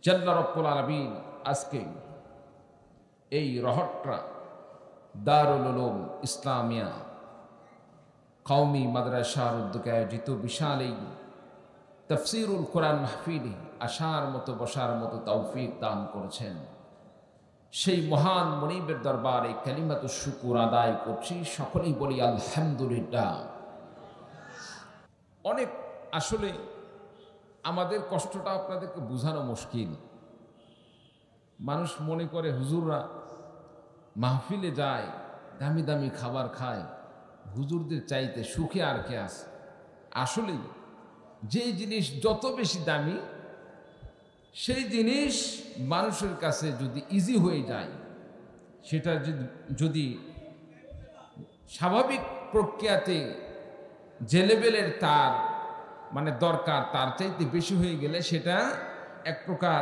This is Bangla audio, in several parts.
জাল্লা রব্বুল আলামিন আজকে এই রহট্টা দারুল উলুম ইসলামিয়া কওমি মাদ্রাসার উদ্যোগে আয়োজিত বিশাল এই তাফসীরুল কোরআন মাহফিলে আসার মতো বসার মতো তৌফিক দান করেছেন। সেই মহান মুনিবের দরবারে কালিমাতুশ শুকুর আদায় করছি। সকলেই বলি আলহামদুলিল্লাহ। অনেক আসলে আমাদের কষ্টটা আপনাদেরকে বোঝানো মুশকিল। মানুষ মনে করে হুজুররা মাহফিলে যায়, দামি দামি খাবার খায়, হুজুরদের চাইতে সুখে আর কে আছে। আসলেই যে জিনিস যত বেশি দামি, সেই জিনিস মানুষের কাছে যদি ইজি হয়ে যায়, সেটা যদি স্বাভাবিক প্রক্রিয়াতে যে লেভেলের তার মানে দরকার তার চাইতে বেশি হয়ে গেলে সেটা এক প্রকার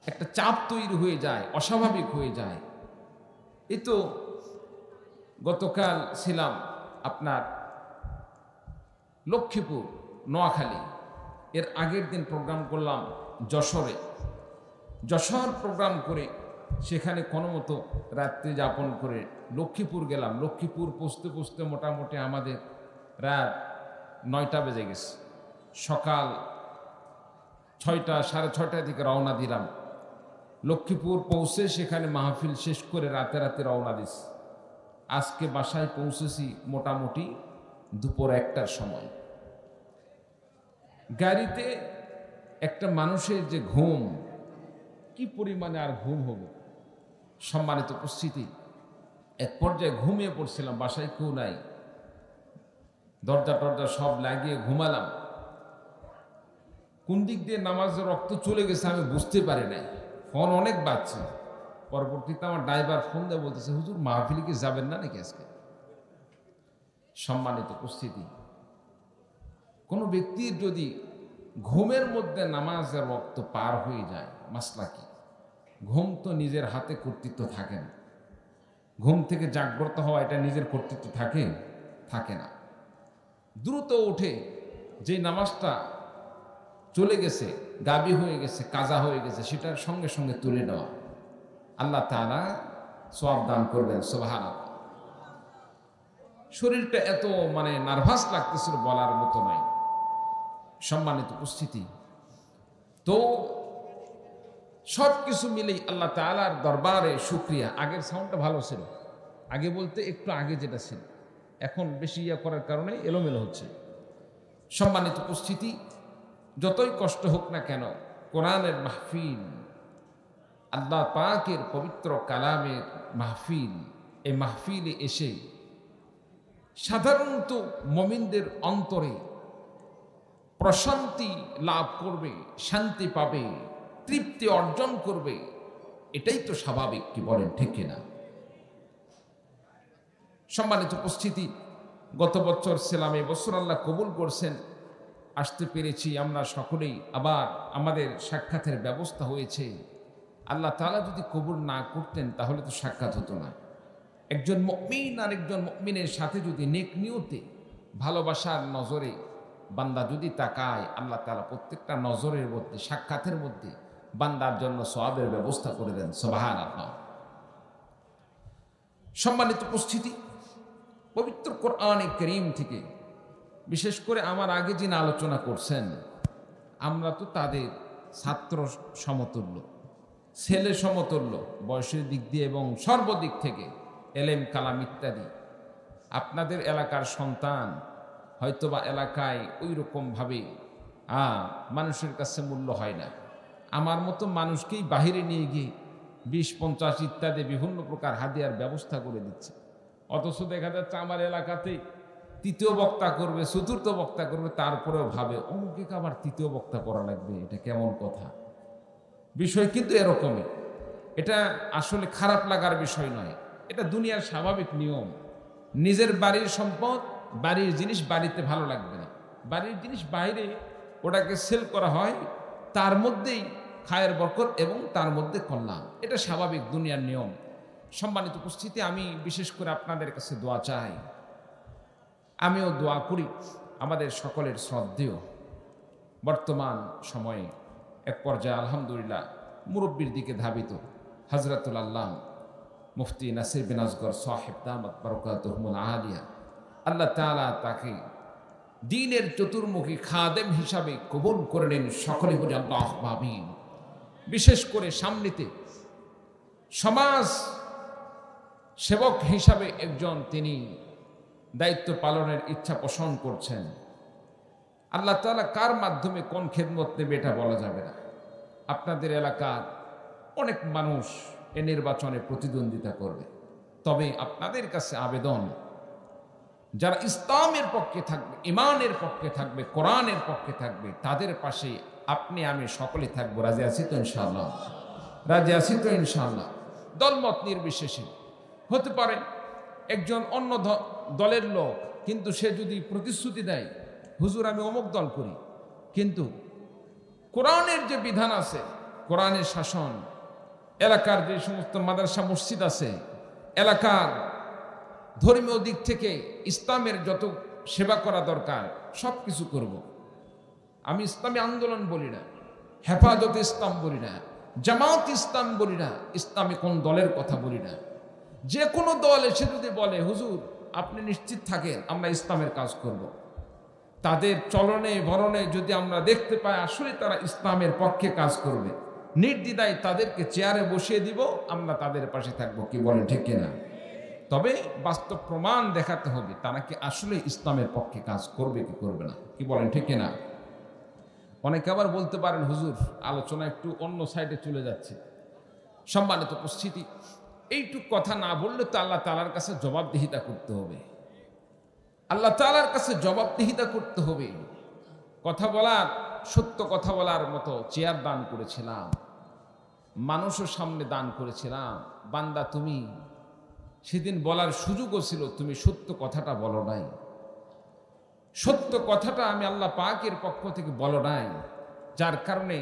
একটা চাপ তৈরি হয়ে যায়, অস্বাভাবিক হয়ে যায়। এই তো গতকাল ছিলাম আপনার লক্ষ্মীপুর নোয়াখালী, এর আগের দিন প্রোগ্রাম করলাম যশোরে। যশোর প্রোগ্রাম করে সেখানে কোনো মতো রাত্রি যাপন করে লক্ষ্মীপুর গেলাম। লক্ষ্মীপুর পৌঁছতে পৌঁছতে মোটামুটি আমাদের রাত 9টা বেজে গেছে। সকাল 6টা সাড়ে 6টার দিকে রওনা দিলাম। লক্ষ্মীপুর পৌঁছে সেখানে মাহফিল শেষ করে রাতে রাতে রওনা দিস। আজকে বাসায় পৌঁছেছি মোটামুটি দুপুর 1টার সময়। গাড়িতে একটা মানুষের যে ঘুম, কি পরিমাণে আর ঘুম হবে। সম্মানিত উপস্থিতি, এক পর্যায়ে ঘুমিয়ে পড়ছিলাম, বাসায় কেউ নাই, দরজা টরজা সব লাগিয়ে ঘুমালাম। কোন দিক দিয়ে নামাজের রক্ত চলে গেছে আমি বুঝতে পারি নাই। ফোন অনেক বাজছে। পরবর্তীতে আমার ড্রাইভার ফোন দিয়ে বলতেছে, হুজুর মাহফিলে কি যাবেন না নাকি আজকে? সম্মানিত উপস্থিতি, কোনো ব্যক্তির যদি ঘুমের মধ্যে নামাজের রক্ত পার হয়ে যায়, মাসলা কি? ঘুম তো নিজের হাতে কর্তৃত্ব থাকে না। ঘুম থেকে জাগ্রত হওয়া এটা নিজের কর্তৃত্ব থাকে না। দ্রুত উঠে যে নামাজটা চলে গেছে, গাবি হয়ে গেছে, কাজা হয়ে গেছে, সেটার সঙ্গে সঙ্গে তুলে নেওয়া। আল্লাহ তাআলা সওয়াব দান করবেন, সুবহানাল্লাহ। শরীরটা এত নার্ভাস লাগতেছিল বলার মতো নাই। সম্মানিত উপস্থিতি, তো সব কিছু মিলেই আল্লাহ তাআলার দরবারে শুকরিয়া। আগের সাউন্ডটা ভালো ছিল, আগে বলতে একটু আগে যেটা ছিল, এখন বেশি করার কারণে এলোমেলো হচ্ছে। সম্মানিত উপস্থিতি, যতই কষ্ট হোক না কেন, কোরআনের মাহফিল, আল্লাহ পাকের পবিত্র কালামের মাহফিল, এই মাহফিলে এসে সাধারণত মুমিনদের অন্তরে প্রশান্তি লাভ করবে, শান্তি পাবে, তৃপ্তি অর্জন করবে। এটাই তো স্বাভাবিক, কি বলেন ঠিক কিনা? সম্মানিত উপস্থিতি, গত বছর ছিলাম, এবছর আল্লাহ কবুল করছেন, আসতে পেরেছি আমরা সকলেই। আবার আমাদের সাক্ষাতের ব্যবস্থা হয়েছে। আল্লাহ তাআলা যদি কবুল না করতেন তাহলে তো সাক্ষাৎ হতো না। একজন মুমিন আর একজন মুমিনের সাথে যদি নেক নিয়তে ভালোবাসার নজরে বান্দা যদি তাকায়, আল্লাহ তাআলা প্রত্যেকটা নজরের মধ্যে, সাক্ষাতের মধ্যে বান্দার জন্য সওয়াবের ব্যবস্থা করে দেন, সুবহানাল্লাহ। সম্মানিত উপস্থিতি, পবিত্র কোরআনে কারীম থেকে বিশেষ করে আমার আগে যিনি আলোচনা করছেন, আমরা তো তাদের ছাত্র সমতুল্য, ছেলে সমতুল্য, বয়সের দিক দিয়ে এবং সর্বদিক থেকে, এলেম কালাম ইত্যাদি। আপনাদের এলাকার সন্তান হয়তোবা এলাকায় ওই রকমভাবে মানুষের কাছে মূল্য হয় না। আমার মতো মানুষকেই বাহিরে নিয়ে গিয়ে 20-50 ইত্যাদি বিভিন্ন প্রকার হাদিয়ার ব্যবস্থা করে দিচ্ছে। অথচ দেখা যাচ্ছে আমার এলাকাতে তৃতীয় বক্তা করবে, চতুর্থ বক্তা করবে, তারপরেও ভাবে অমুকে আবার তৃতীয় বক্তা করা লাগবে, এটা কেমন কথা। বিষয় কিন্তু এরকমই। এটা আসলে খারাপ লাগার বিষয় নয়, এটা দুনিয়ার স্বাভাবিক নিয়ম। নিজের বাড়ির সম্পদ, বাড়ির জিনিস বাড়িতে ভালো লাগবে না, বাড়ির জিনিস বাইরে ওটাকে সেল করা হয়, তার মধ্যেই খায়ের বরকত এবং তার মধ্যে কল্যাণ। এটা স্বাভাবিক দুনিয়ার নিয়ম। সম্মানিত উপস্থিতি, আমি বিশেষ করে আপনাদের কাছে দোয়া চাই, আমিও দোয়া করি। আমাদের সকলের শ্রদ্ধেয় বর্তমান সময়ে এক পর্যায়ে আলহামদুলিল্লাহ মুরব্বীর দিকে ধাবিত হযরতুল আল্লাম মুফতি নাসির বিন আসগর সাহেব দামাত বারাকাতুহুল আলিয়া, আল্লাহ তাআলা তাকে দ্বীনের চতুর্মুখী খাদেম হিসাবে কবুল করে নেন। সকলে বলে আল্লাহুম্মা আমিন। বিশেষ করে সামনেতে সমাজ সেবক হিসাবে একজন তিনি দায়িত্ব পালনের ইচ্ছা পোষণ করছেন। আল্লাহ তাআলা কার মাধ্যমে কোন খেদমত নেবে এটা বলা যাবে না। আপনাদের এলাকার অনেক মানুষ এ নির্বাচনে প্রতিদ্বন্দ্বিতা করবে, তবে আপনাদের কাছে আবেদন, যারা ইসলামের পক্ষে থাকবে, ইমানের পক্ষে থাকবে, কোরআনের পক্ষে থাকবে, তাদের পাশে আপনি আমি সকলে থাকবো। রাজি আছি তো ইনশাআল্লাহ? রাজি আছি তো ইনশাআল্লাহ? দলমত নির্বিশেষে হতে পারে একজন অন্য দলের লোক, কিন্তু সে যদি প্রতিশ্রুতি দেয় হুজুর আমি অমুক দল করি, কিন্তু কোরআনের যে বিধান আছে, কোরআনের শাসন, এলাকার যে সমস্ত মাদ্রাসা মসজিদ আছে, এলাকার ধর্মীয় দিক থেকে ইসলামের যত সেবা করা দরকার সব কিছু করব। আমি ইসলামী আন্দোলন বলি না, হেফাজত ইসলাম বলি না, জামাত ইসলাম বলি না, ইসলামী কোন দলের কথা বলি না। যে কোনো দল এসে যদি বলে হুজুর আপনি নিশ্চিত থাকেন আমরা ইসলামের কাজ করব, তাদের চলনে বরণে যদি আমরা দেখতে পাই আসলে তারা ইসলামের পক্ষে কাজ করবে, নির্দ্বিধায় তাদেরকে চেয়ারে বসিয়ে দিব, আমরা তাদের পাশে থাকবো। কি বলেন ঠিক কিনা? তবে বাস্তব প্রমাণ দেখাতে হবে তারা কি আসলে ইসলামের পক্ষে কাজ করবে কি করবে না। কি বলেন ঠিক কিনা? অনেকে আবার বলতে পারেন হুজুর আলোচনা একটু অন্য সাইডে চলে যাচ্ছে। সম্মানিত উপস্থিতি, এইটুক কথা না বললে তো আল্লাহ তাআলার কাছে জবাবদিহিতা করতে হবে। আল্লাহ তাআলার কাছে জবাবদিহিতা করতে হবে। কথা বলার, সত্য কথা বলার মতো চেয়ার দান করেছিলাম, মানুষের সামনে দান করেছিলাম। বান্দা তুমি সেদিন বলার সুযোগও ছিল, তুমি সত্য কথাটা বলো নাই। সত্য কথাটা আমি আল্লাহ পাকের পক্ষ থেকে বলো নাই, যার কারণে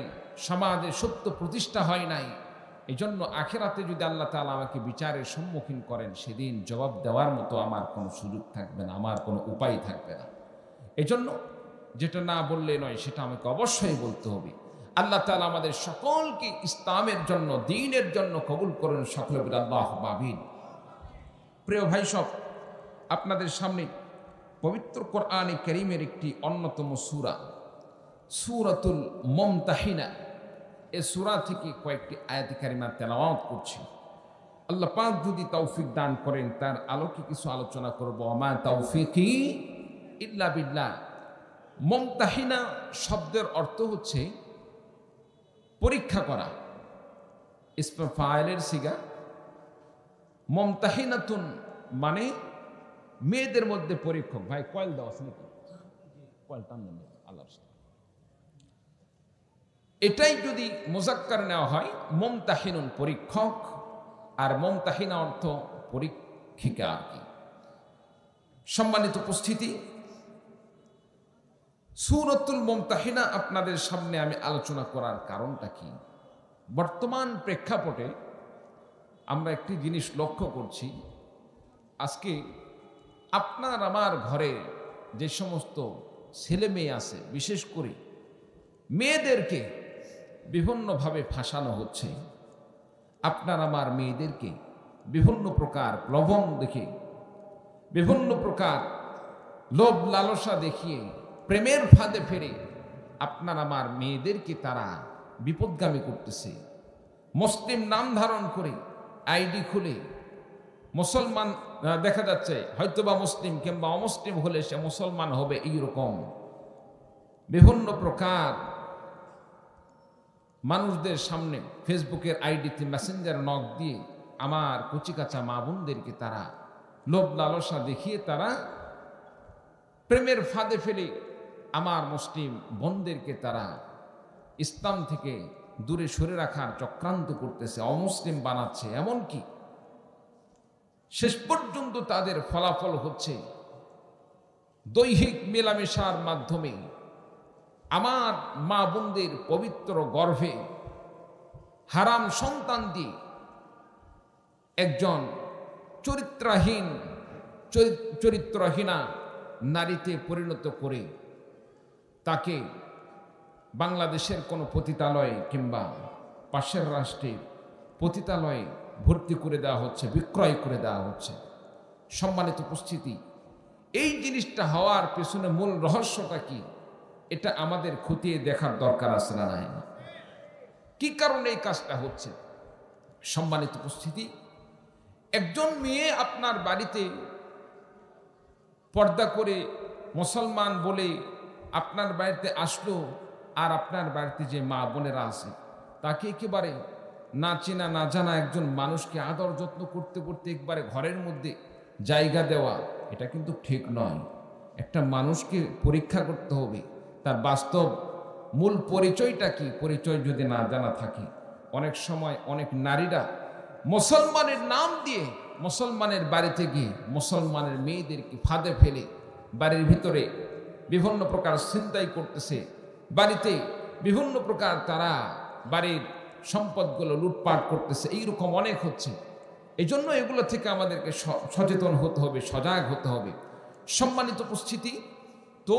সমাজে সত্য প্রতিষ্ঠা হয় নাই। এই জন্য আখেরাতে যদি আল্লাহ তাআলা আমাকে বিচারের সম্মুখীন করেন, সেদিন জবাব দেওয়ার মতো আমার কোনো সুযোগ থাকবে না, আমার কোনো উপায় থাকবে না। এই জন্য যেটা না বললে নয় সেটা আমাকে অবশ্যই বলতে হবে। আল্লাহ তাআলা আমাদের সকলকে ইসলামের জন্য, দ্বীনের জন্য কবুল করেন। সকলে বলে আল্লাহুম্মা আমিন। প্রিয় ভাই সব, আপনাদের সামনে পবিত্র কোরআনে কারীমের একটি অন্যতম সূরা, সূরাতুল মুমতাহিনা, এই সূরা থেকে কয়েকটি আয়াত কারিমা তেলাওয়াত করছি। আল্লাহ পাক যদি তৌফিক দান করেন তার আলোকে কিছু আলোচনা করব। আমা তৌফিকি ইল্লা বিল্লাহ। মুমতাহিনা শব্দের অর্থ হচ্ছে পরীক্ষা করা, ইসমে ফাইলের সিগা। মুমতাহিনাতুন মানে মেয়েদের মধ্যে পরীক্ষক। ভাই কয়েল দাও আছে নাকি? কয়েল টান দেন আল্লাহর সাথে। এটাই যদি মুজাক্কার নেওয়া হয়, মুমতাহিনুন পরীক্ষক, আর মুমতাহিনা অর্থ পরীক্ষিকা আর কি। সম্মানিত উপস্থিতি, সূরাতুল মুমতাহিনা আপনাদের সামনে আমি আলোচনা করার কারণটা কি? বর্তমান প্রেক্ষাপটে আমরা একটি জিনিস লক্ষ্য করছি, আজকে আপনার আমার ঘরে যে সমস্ত ছেলে মেয়ে আছে, বিশেষ করে মেয়েদেরকে বিভিন্নভাবে ফাঁসানো হচ্ছে। আপনার আমার মেয়েদেরকে বিভিন্ন প্রকার প্রলোভন দেখে, বিভিন্ন প্রকার লোভ লালসা দেখিয়ে, প্রেমের ফাঁদে ফেরে আপনার আমার মেয়েদেরকে তারা বিপদগামী করতেছে। মুসলিম নাম ধারণ করে আইডি খুলে মুসলমান দেখা যাচ্ছে, হয়তোবা মুসলিম কিংবা অমুসলিম হলে সে মুসলমান হবে, এইরকম বিভিন্ন প্রকার মানুষদের সামনে ফেসবুকের আইডিতে মেসেঞ্জার নক দিয়ে আমার কচিকাচা মা বোনদেরকে তারা লোভ লালসা দেখিয়ে তারা প্রেমের ফাঁদে ফেলে আমার মুসলিম বোনদেরকে তারা ইসলাম থেকে দূরে সরে রাখার চক্রান্ত করতেছে, অমুসলিম বানাচ্ছে। এমনকি শেষ পর্যন্ত তাদের ফলাফল হচ্ছে দৈহিক মেলামেশার মাধ্যমে আমার মা বোনদের পবিত্র গর্ভে হারাম সন্তান দিয়ে একজন চরিত্রহীনা নারীতে পরিণত করে তাকে বাংলাদেশের কোনো পতিতালয়ে কিংবা পাশের রাষ্ট্রের পতিতালয়ে ভর্তি করে দেওয়া হচ্ছে, বিক্রয় করে দেওয়া হচ্ছে। সম্মানিত উপস্থিতি, এই জিনিসটা হওয়ার পেছনে মূল রহস্যটা কি, এটা আমাদের খতিয়ে দেখার দরকার আছে না নাই? কি কারণে এই কাজটা হচ্ছে? সম্মানিত উপস্থিতি, একজন মেয়ে আপনার বাড়িতে পর্দা করে মুসলমান বলে আপনার বাড়িতে আসলো, আর আপনার বাড়িতে যে মা বোনেরা আছে তাকে একেবারে না চেনা না জানা একজন মানুষকে আদর যত্ন করতে করতে একবারে ঘরের মধ্যে জায়গা দেওয়া, এটা কিন্তু ঠিক নয়। একটা মানুষকে পরীক্ষা করতে হবে, তার বাস্তব মূল পরিচয়টা কি। পরিচয় যদি না জানা থাকে, অনেক সময় অনেক নারীরা মুসলমানের নাম দিয়ে মুসলমানের বাড়িতে গিয়ে মুসলমানের মেয়েদেরকে ফাঁদে ফেলে বাড়ির ভিতরে বিভিন্ন প্রকার ছিনতাই করতেছে, বাড়িতে বিভিন্ন প্রকার তারা বাড়ির সম্পদগুলো লুটপাট করতেছে। এইরকম অনেক হচ্ছে। এই জন্য এগুলো থেকে আমাদেরকে সচেতন হতে হবে, সজাগ হতে হবে। সম্মানিত উপস্থিতি, তো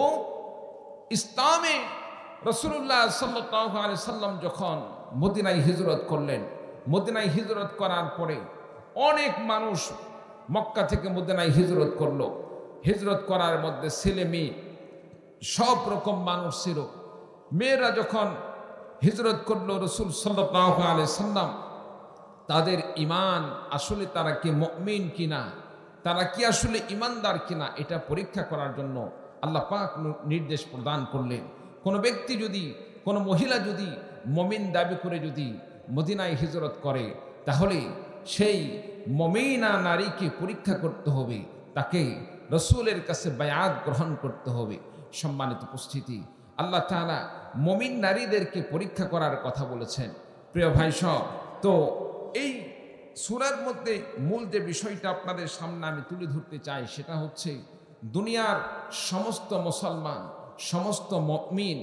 ইসলামে রাসূলুল্লাহ সাল্লাল্লাহু আলাইহি সাল্লাম যখন মদিনায় হিজরত করলেন, মদিনায় হিজরত করার পরে অনেক মানুষ মক্কা থেকে মদিনায় হিজরত করলো। হিজরত করার মধ্যে ছেলে মেয়ে সব রকম মানুষ ছিল। মেয়েরা যখন হিজরত করলো, রাসূল সাল্লাল্লাহু আলাইহি সাল্লাম তাদের ঈমান আসলে তারা কি মুমিন কিনা, তারা কি আসলে ঈমানদার কিনা, এটা পরীক্ষা করার জন্য আল্লাহ পাক নির্দেশ প্রদান করলেন। কোনো ব্যক্তি যদি, কোনো মহিলা যদি মুমিন দাবি করে যদি মদিনায় হিজরত করে, তাহলে সেই মুমিনা নারীকে পরীক্ষা করতে হবে, তাকে রাসূলের কাছে বায়াত গ্রহণ করতে হবে। সম্মানিত উপস্থিতি, আল্লাহ তাআলা মুমিন নারীদেরকে পরীক্ষা করার কথা বলেছেন। প্রিয় ভাই সব, তো এই সূরার মধ্যে মূল যে বিষয়টা আপনাদের সামনে আমি তুলে ধরতে চাই, সেটা হচ্ছে দুনিয়ার সমস্ত মুসলমান, সমস্ত মুমিন,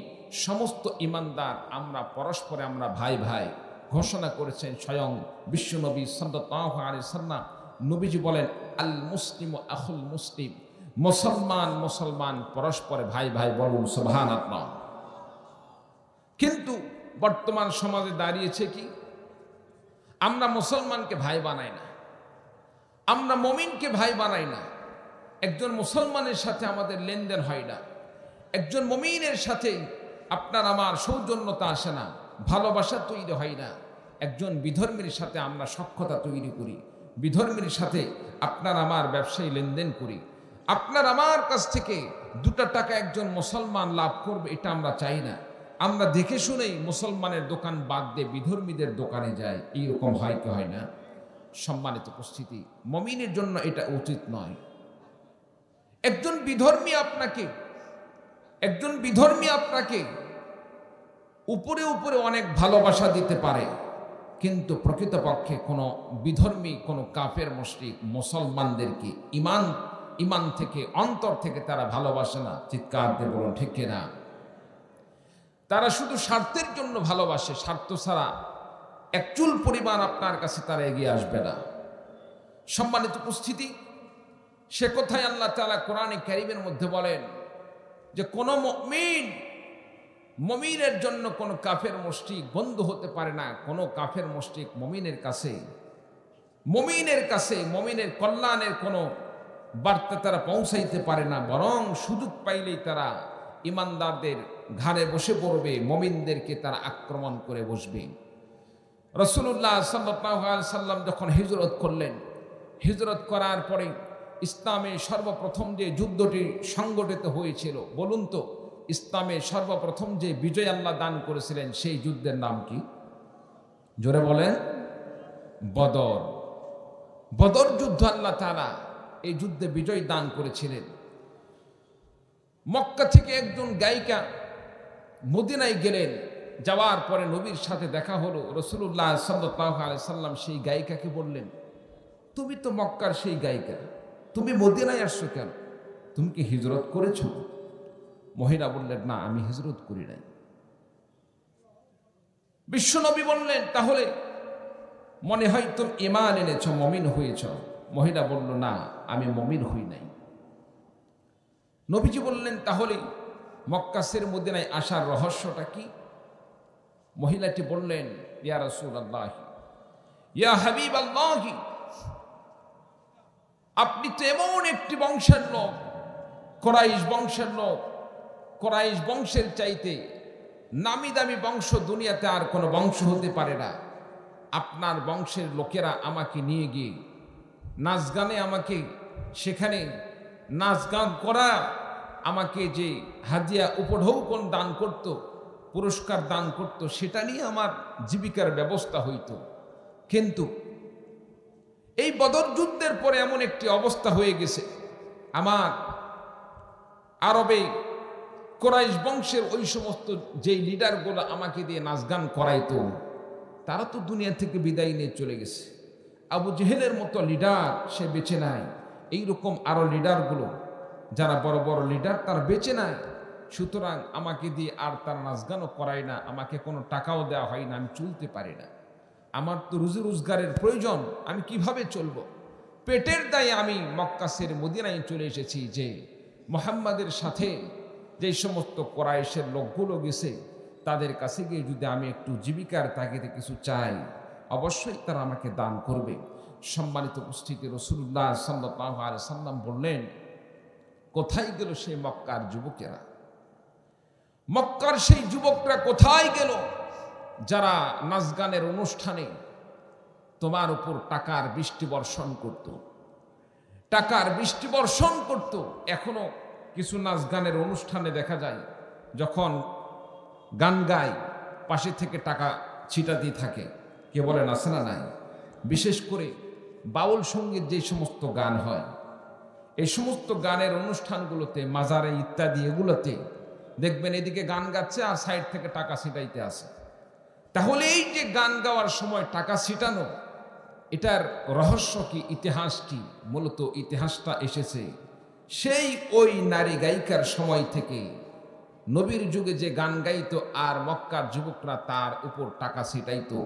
সমস্ত ঈমানদার আমরা পরস্পরে আমরা ভাই ভাই ঘোষণা করেছেন স্বয়ং বিশ্বনবী সাল্লাল্লাহু আলাইহি সাল্লাম। নবীজি বলেন, আল মুসলিমু আখুল মুসলিম, মুসলমান মুসলমান পরস্পরে ভাই ভাই, বলুন সুবহানাল্লাহ। কিন্তু বর্তমান সমাজে দাঁড়িয়েছে কি, আমরা মুসলমানকে ভাই বানাই না, আমরা মুমিনকে ভাই বানাই না। একজন মুসলমানের সাথে আমাদের লেনদেন হয় না, একজন মুমিনের সাথে আপনার আমার সৌজন্যতা আসে না, ভালোবাসা তৈরি হয় না। একজন বিধর্মীর সাথে আমরা সখ্যতা তৈরি করি, বিধর্মীর সাথে আপনার আমার ব্যবসায়ী লেনদেন করি। আপনার আমার কাছ থেকে 2 টাকা একজন মুসলমান লাভ করবে, এটা আমরা চাই না। আমরা দেখে শুনেই মুসলমানের দোকান বাদ দিয়ে বিধর্মীদের দোকানে যাই। এইরকম হয় কি হয় না? সম্মানিত উপস্থিতি, মুমিনের জন্য এটা উচিত নয়। একজন বিধর্মী আপনাকে উপরে উপরে অনেক ভালোবাসা দিতে পারে, কিন্তু প্রকৃতপক্ষে কোনো বিধর্মী, কোনো কাফের মুশরিক মুসলমানদেরকে ইমান থেকে, অন্তর থেকে তারা ভালোবাসে না। চিৎকার দিয়ে বলুন ঠিক কিনা? তারা শুধু স্বার্থের জন্য ভালোবাসে, স্বার্থ ছাড়া এক চুল পরিমাণ আপনার কাছে তারা এগিয়ে আসবে না। সম্মানিত উপস্থিতি, সে কথাই আল্লাহ তাআলা কোরআনে কারীমের মধ্যে বলেন যে কোনো মুমিনের জন্য কোনো কাফের মুশরিক বন্ধু হতে পারে না। কোনো কাফের মুশরিক মুমিনের কাছে মুমিনের কল্যাণের কোনো বার্তা তারা পৌঁছাইতে পারে না, বরং সুযোগ পাইলেই তারা ঈমানদারদের ঘাড়ে বসে পড়বে, মুমিনদেরকে তারা আক্রমণ করে বসবে। রাসূলুল্লাহ সাল্লাল্লাহু আলাইহি সাল্লাম যখন হিজরত করলেন, হিজরত করার পরে ইসলামে সর্বপ্রথম যে যুদ্ধটি সংগঠিত হয়েছিল, বলুন তো ইসলামে সর্বপ্রথম যে বিজয় আল্লাহ দান করেছিলেন সেই যুদ্ধের নাম কি? জোরে বলেন। বদর যুদ্ধ আল্লাহ তাআলা এই যুদ্ধে বিজয় দান করেছিলেন। মক্কা থেকে একজন গায়িকা মদিনায় গেলেন, যাওয়ার পরে নবীর সাথে দেখা হলো। রাসূলুল্লাহ সাল্লাল্লাহু আলাইহি সাল্লাম সেই গায়িকাকে বললেন, তুমি তো মক্কার সেই গায়িকা, তুমি মদিনায় আসছো কেন? তুমি কি হিজরত করেছো? মহিলা বললেন, না আমি হিজরত করি নাই। বিশ্বনবী বললেন, তাহলে মনে হয় তুমি ঈমান এনেছো, মুমিন হয়েছ। মহিলা বলল, না আমি মুমিন হই নাই। নবীজি বললেন, তাহলে মক্কাসের মদিনায় আসার রহস্যটা কি? মহিলাটি বললেন, ইয়া রাসূলুল্লাহ, ইয়া হাবিবাল্লাহ, আপনি তো এমন একটি বংশের লোক, কুরাইশ বংশের লোক। কুরাইশ বংশের চাইতে নামি দামি বংশ দুনিয়াতে আর কোনো বংশ হতে পারে না। আপনার বংশের লোকেরা আমাকে নিয়ে গিয়ে নাচ গানে আমাকে সেখানে নাচ গান করা, আমাকে যে হাদিয়া উপঢৌকন দান করত, পুরস্কার দান করত, সেটা নিয়ে আমার জীবিকার ব্যবস্থা হইত। কিন্তু এই বদর যুদ্ধের পরে এমন একটি অবস্থা হয়ে গেছে, আমার আরবে কুরাইশ বংশের ওই সমস্ত যেই লিডারগুলো আমাকে দিয়ে নাচ গান করাইতো, তারা তো দুনিয়া থেকে বিদায় নিয়ে চলে গেছে। আবু জেহেলের মতো লিডার সে বেঁচে নাই। এইরকম আরো লিডারগুলো যারা বড় বড় লিডার, তার বেঁচে নাই। সুতরাং আমাকে দিয়ে আর তার নাচ গানও করায় না, আমাকে কোনো টাকাও দেওয়া হয় না, আমি চলতে পারি না। আমার তো রুজি রোজগারের প্রয়োজন, আমি কিভাবে চলবো? পেটের দায়ে আমি মক্কাসের মদিনায় চলে এসেছি যে মুহাম্মাদের সাথে যে সমস্ত কুরাইশের লোকগুলো গেছে, তাদের কাছে গিয়ে যদি আমি একটু জীবিকার তাগিদে কিছু চাই, অবশ্যই তারা আমাকে দান করবে। সম্মানিত উপস্থিতি, রাসূলুল্লাহ সাল্লাল্লাহু আলাইহি সাল্লাম বললেন, কোথায় গেল সেই মক্কার যুবকেরা? মক্কার সেই যুবকরা কোথায় গেল যারা নাচ গানের অনুষ্ঠানে তোমার উপর টাকার বৃষ্টি বর্ষণ করত, টাকার বৃষ্টি বর্ষণ করত? এখনো কিছু নাচ গানের অনুষ্ঠানে দেখা যায়, যখন গান গায় পাশে থেকে টাকা ছিটাতে থাকে। কে বলেন আছে না নাই? বিশেষ করে বাউল সঙ্গীত যে সমস্ত গান হয়, এই সমস্ত গানের অনুষ্ঠানগুলোতে, মাজারে ইত্যাদি, এগুলোতে দেখবেন এদিকে গান গাচ্ছে আর সাইড থেকে টাকা ছিটাইতে আসে। তাহলে এই যে গান গাওয়ার সময় টাকা ছিটানো, এটার রহস্য কি, ইতিহাস কি? মূলত ইতিহাসটা এসেছে সেই ওই নারী গায়িকার সময় থেকে। নবীর যুগে যে গান গাইতো আর মক্কার যুবকরা তার উপর টাকা ছিটাইতো।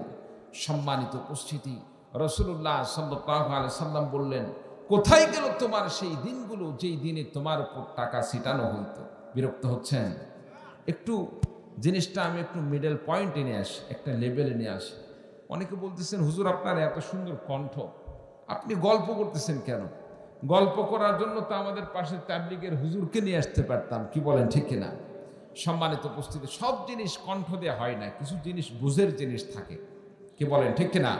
সম্মানিত উপস্থিতি, রাসূলুল্লাহ সাল্লাল্লাহু আলাইহি সাল্লাম বললেন, কোথায় গেল তোমার সেই দিনগুলো যেই দিনে তোমার উপর টাকা ছিটানো হইতো? বিরক্ত হচ্ছেন? একটু জিনিসটা আমি একটু মিডল পয়েন্টে নিয়ে আসি, একটা লেভেলে নিয়ে আসি। অনেকে বলতেছেন, হুজুর আপনার এত সুন্দর কণ্ঠ, আপনি গল্প করতেছেন কেন? গল্প করার জন্য তো আমাদের পাশে তাবলীগের হুজুরকে নিয়ে আসতে পারতাম। কি বলেন, ঠিক কিনা? সম্মানিত উপস্থিতি, সব জিনিস কণ্ঠ দিয়ে হয় না, কিছু জিনিস বুঝের জিনিস থাকে। কি বলেন, ঠিক কিনা?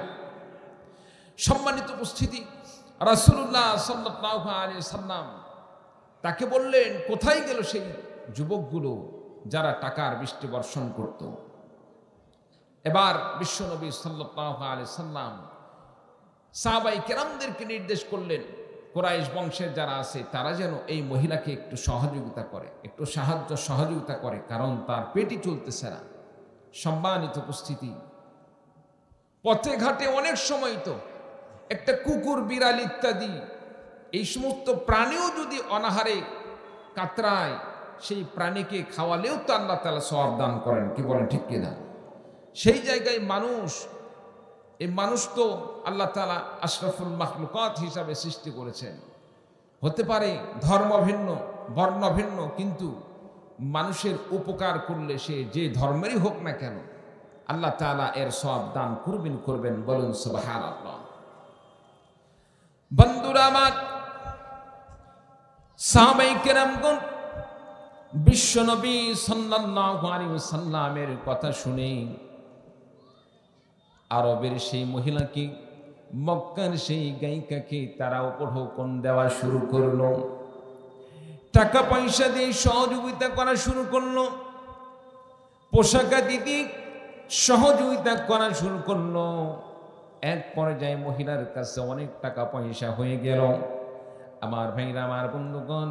সম্মানিত উপস্থিতি, রাসূলুল্লাহ সাল্লাল্লাহু আলাইহি সাল্লাম তাকে বললেন, কোথায় গেল সেই যুবকগুলো যারা টাকার বৃষ্টি বর্ষণ করত? এবার বিশ্বনবী সাল্লাল্লাহু আলাইহি সাল্লাম সাহাবায়ে কেরামদেরকে নির্দেশ করলেন, কুরাইশ বংশের যারা আছে তারা যেন এই মহিলাকে একটু সহযোগিতা করে, একটু সহযোগিতা করে, কারণ তার পেটই চলতেছে না। সম্মানিত উপস্থিতি, পথে ঘাটে অনেক সময় তো একটা কুকুর, বিড়াল ইত্যাদি এই সমস্ত প্রাণীও যদি অনাহারে কাতরায়, সেই প্রাণীকে খাওয়ালেও তো আল্লাহ তাআলা সওয়াব দান করেন। কি বলেন, ঠিক কিনা? সেই জায়গায় এই মানুষ তো আল্লাহ তাআলা আশরাফুল মাখলুকাত হিসাবে সৃষ্টি করেছেন। হতে পারে ধর্ম ভিন্ন, বর্ণ ভিন্ন, কিন্তু মানুষের উপকার করলে সে যে ধর্মেরই হোক না কেন, আল্লাহ তাআলা এর সওয়াব দান করবেন। বলুন সুবহানাল্লাহ। বন্ধুরা আমার, সাহাবায়ে কেরামগণ বিশ্বনবী সাল্লাল্লাহু আলাইহি ওয়াসাল্লামের কথা শুনে আরবের সেই মহিলাকে, মক্কার সেই গায়িকাকে তারা উপঢৌকন দেওয়া শুরু করলো, টাকা পয়সা দিয়ে সহযোগিতা করা শুরু করলো, পোশাক দিদি সহযোগিতা করা শুরু করলো। এক পর্যায়ে মহিলার কাছে অনেক টাকা পয়সা হয়ে গেল। আমার ভাইরা, আমার বন্ধুগণ,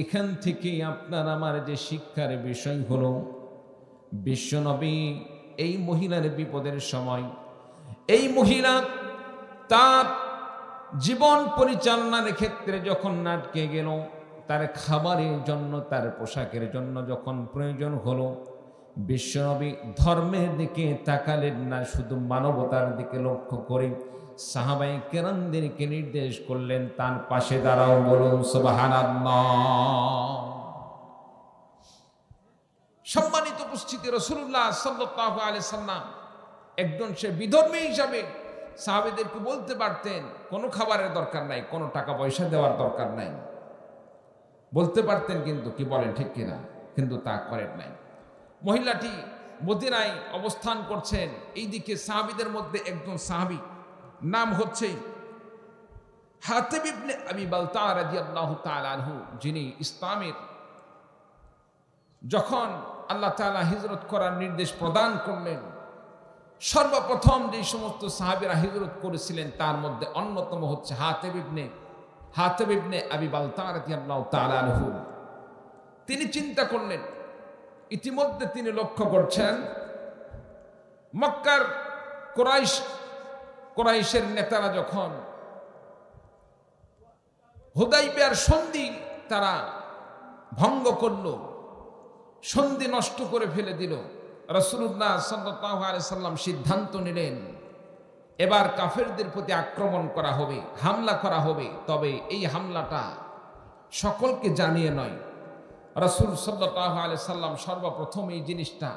এখান থেকে আপনার আমার যে শিক্ষার বিষয় হলো, বিশ্বনবী এই মহিলার বিপদের সময়, এই মহিলা তার জীবন পরিচালনার ক্ষেত্রে যখন নাটকে গেল, তার খাবারের জন্য, তার পোশাকের জন্য যখন প্রয়োজন হলো, বিশ্বনবী ধর্মের দিকে তাকালেন না, শুধু মানবতার দিকে লক্ষ্য করে সাহাবায়ে কেরামদেরকে নির্দেশ করলেন, তার পাশে দাঁড়াও। বলুন সুবহানাল্লাহ। সম্মানিত উপস্থিতি, রাসূলুল্লাহ সাল্লাল্লাহু আলাইহি সাল্লাম একজন সে বিধর্মী হিসাবে সাহাবীদেরকে বলতে পারতেন কোনো খাবারের দরকার নাই, কোনো টাকা পয়সা দেওয়ার দরকার নাই, বলতে পারতেন, কিন্তু কি বলেন ঠিক কিনা? কিন্তু তা করেন নাই। মহিলাটি মদিনায় অবস্থান করছেন, এইদিকে সাহাবীদের মধ্যে একজন সাহাবী, নাম হচ্ছে হাতিব ইবনে আবি বালতাআ রাদিয়াল্লাহু তাআলা আনহু, যিনি ইসলামের যখন আল্লাহ তাআলা হিজরত করার নির্দেশ প্রদান করলেন, সর্বপ্রথম যে সমস্ত সাহাবীরা হিজরত করেছিলেন তার মধ্যে অন্যতম হচ্ছে হাতিব ইবনে আবি বালতাআ রাদিয়াল্লাহু তাআলা আনহু। তিনি চিন্তা করলেন, ইতিমধ্যে তিনি লক্ষ্য করছেন মক্কার কুরাইশের নেতারা যখন হুদাইবিয়ার সন্ধি তারা ভঙ্গ করল, সন্ধি নষ্ট করে ফেলে দিল, রাসূলুল্লাহ সাল্লাল্লাহু আলাইহি সাল্লাম সিদ্ধান্ত নিলেন এবার কাফেরদের প্রতি আক্রমণ করা হবে, হামলা করা হবে। তবে এই হামলাটা সকলকে জানিয়ে নয়, রাসূল সাল্লাল্লাহু আলাইহি সাল্লাম সর্বপ্রথম এই জিনিসটা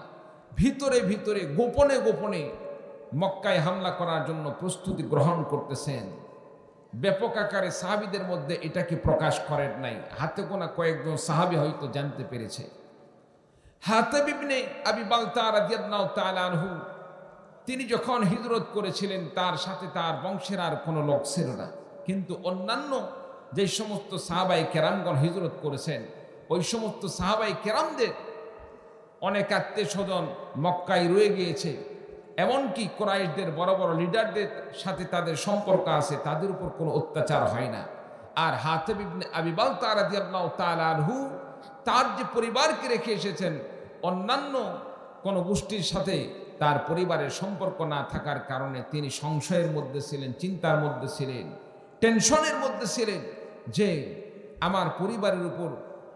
ভিতরে ভিতরে গোপনে গোপনে মক্কায় হামলা করার জন্য প্রস্তুতি গ্রহণ করতেছেন। ব্যাপক আকারে সাহাবীদের মধ্যে এটাকে প্রকাশ করেন নাই, হাতে গোনা কয়েকজন সাহাবী হয়তো জানতে পেরেছে। হাতিব ইবনে আবি বালতাআ রাদিয়াল্লাহু তাআলা আনহু তিনি যখন হিজরত করেছিলেন তার সাথে তার বংশের আর কোনো লোক ছিল না, কিন্তু অন্যান্য যে সমস্ত সাহাবায়ে কেরামগণ হিজরত করেছেন ওই সমস্ত সাহাবায়ে কেরামদের অনেক আত্মীয় স্বজন মক্কায় রয়ে গিয়েছে, এমনকি কুরাইশদের বড় বড় লিডারদের সাথে তাদের সম্পর্ক আছে, তাদের উপর কোনো অত্যাচার হয় না। আর হাতিব ইবনে আবি বালতাআ রাদিয়াল্লাহু তাআলা আনহু তার যে পরিবারকে রেখে এসেছেন, অন্যান্য কোন গোষ্ঠীর সাথে তার পরিবারের সম্পর্ক না থাকার কারণে তিনি সংশয়ের মধ্যে ছিলেন, চিন্তার মধ্যে ছিলেন, টেনশনের মধ্যে ছিলেন যে আমার পরিবারের উপর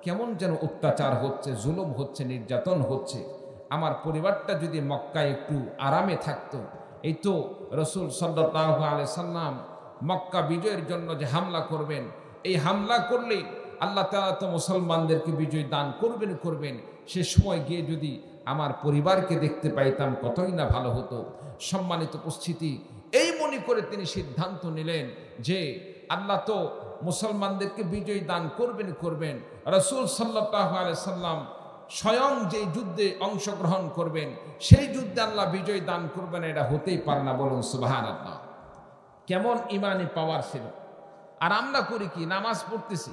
কেমন যেন অত্যাচার হচ্ছে, জুলুম হচ্ছে, নির্যাতন হচ্ছে। আমার পরিবারটা যদি মক্কায় একটু আরামে থাকতো। এই তো রাসূল সাল্লাল্লাহু আলাইহি সাল্লাম মক্কা বিজয়ের জন্য যে হামলা করবেন, এই হামলা করলে আল্লাহ তাআলা তো মুসলমানদেরকে বিজয় দান করবেন। সে সময় গিয়ে যদি আমার পরিবারকে দেখতে পাইতাম কতই না ভালো হতো। সম্মানিত উপস্থিতি, এই মনে করে তিনি সিদ্ধান্ত নিলেন যে আল্লাহ তো মুসলমানদেরকে বিজয় দান করবেন। রাসূল সাল্লাল্লাহু আলাইহি সাল্লাম স্বয়ং যে যুদ্ধে অংশগ্রহণ করবেন, সেই যুদ্ধে আল্লাহ বিজয় দান করবেন, এটা হতেই পারে না। বলুন সুবহানাল্লাহ। কেমন ইমানি পাওয়ার ছিল। আর আমরা করি কি, নামাজ পড়তেছি,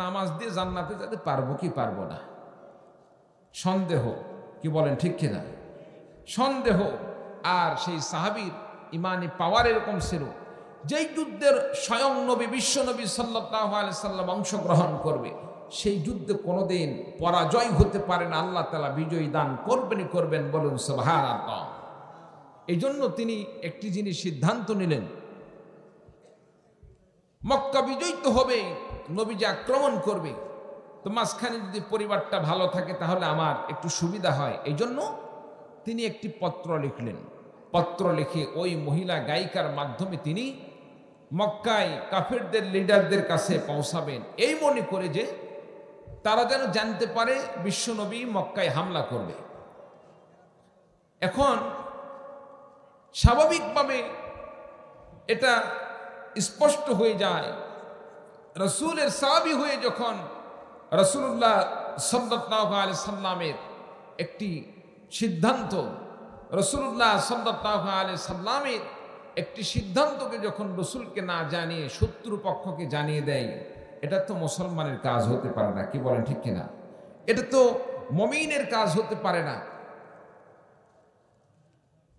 নামাজ দিয়ে জান্নাতে যেতে পারবো কি পারবো না, সন্দেহ। কি বলেন ঠিক কিনা? সন্দেহ। আর সেই সাহাবীর ইমানি পাওয়ার এরকম ছিল, যেই যুদ্ধের স্বয়ং নবী বিশ্বনবী সাল্লাল্লাহু আলাইহি সাল্লাম অংশগ্রহণ করবে, সেই যুদ্ধে কোনোদিন পরাজয় হতে পারে না, আল্লাহ তাআলা বিজয় দান করবেন। বলুন সুবহানাল্লাহ। এই জন্য তিনি একটি জিনিস সিদ্ধান্ত নিলেন, মক্কা বিজয় তো হবে, নবীজি আক্রমণ করবে, তো মাঝখানে যদি পরিবারটা ভালো থাকে তাহলে আমার একটু সুবিধা হয়। এই জন্য তিনি একটি পত্র লিখলেন। পত্র লিখে ওই মহিলা গায়িকার মাধ্যমে তিনি মক্কায় কাফেরদের লিডারদের কাছে পৌঁছাবেন, এই মনে করে যে তারা যেন জানতে পারে বিশ্বনবী মক্কায় হামলা করবে। এখন স্বাভাবিকভাবে এটা স্পষ্ট হয়ে যায়, রাসূলের সাহাবী হয়ে যখন রাসূলুল্লাহ সাল্লাল্লাহু আলাইহি সাল্লামের একটি সিদ্ধান্ত, রাসূলুল্লাহ সাল্লাল্লাহু আলাইহি সাল্লামের একটি সিদ্ধান্তকে যখন রাসূলকে না জানিয়ে শত্রু পক্ষকে জানিয়ে দেয়, এটা তো মুসলমানের কাজ হতে পারে না। কি বলেন ঠিক কিনা? এটা তো মুমিনের কাজ হতে পারে না।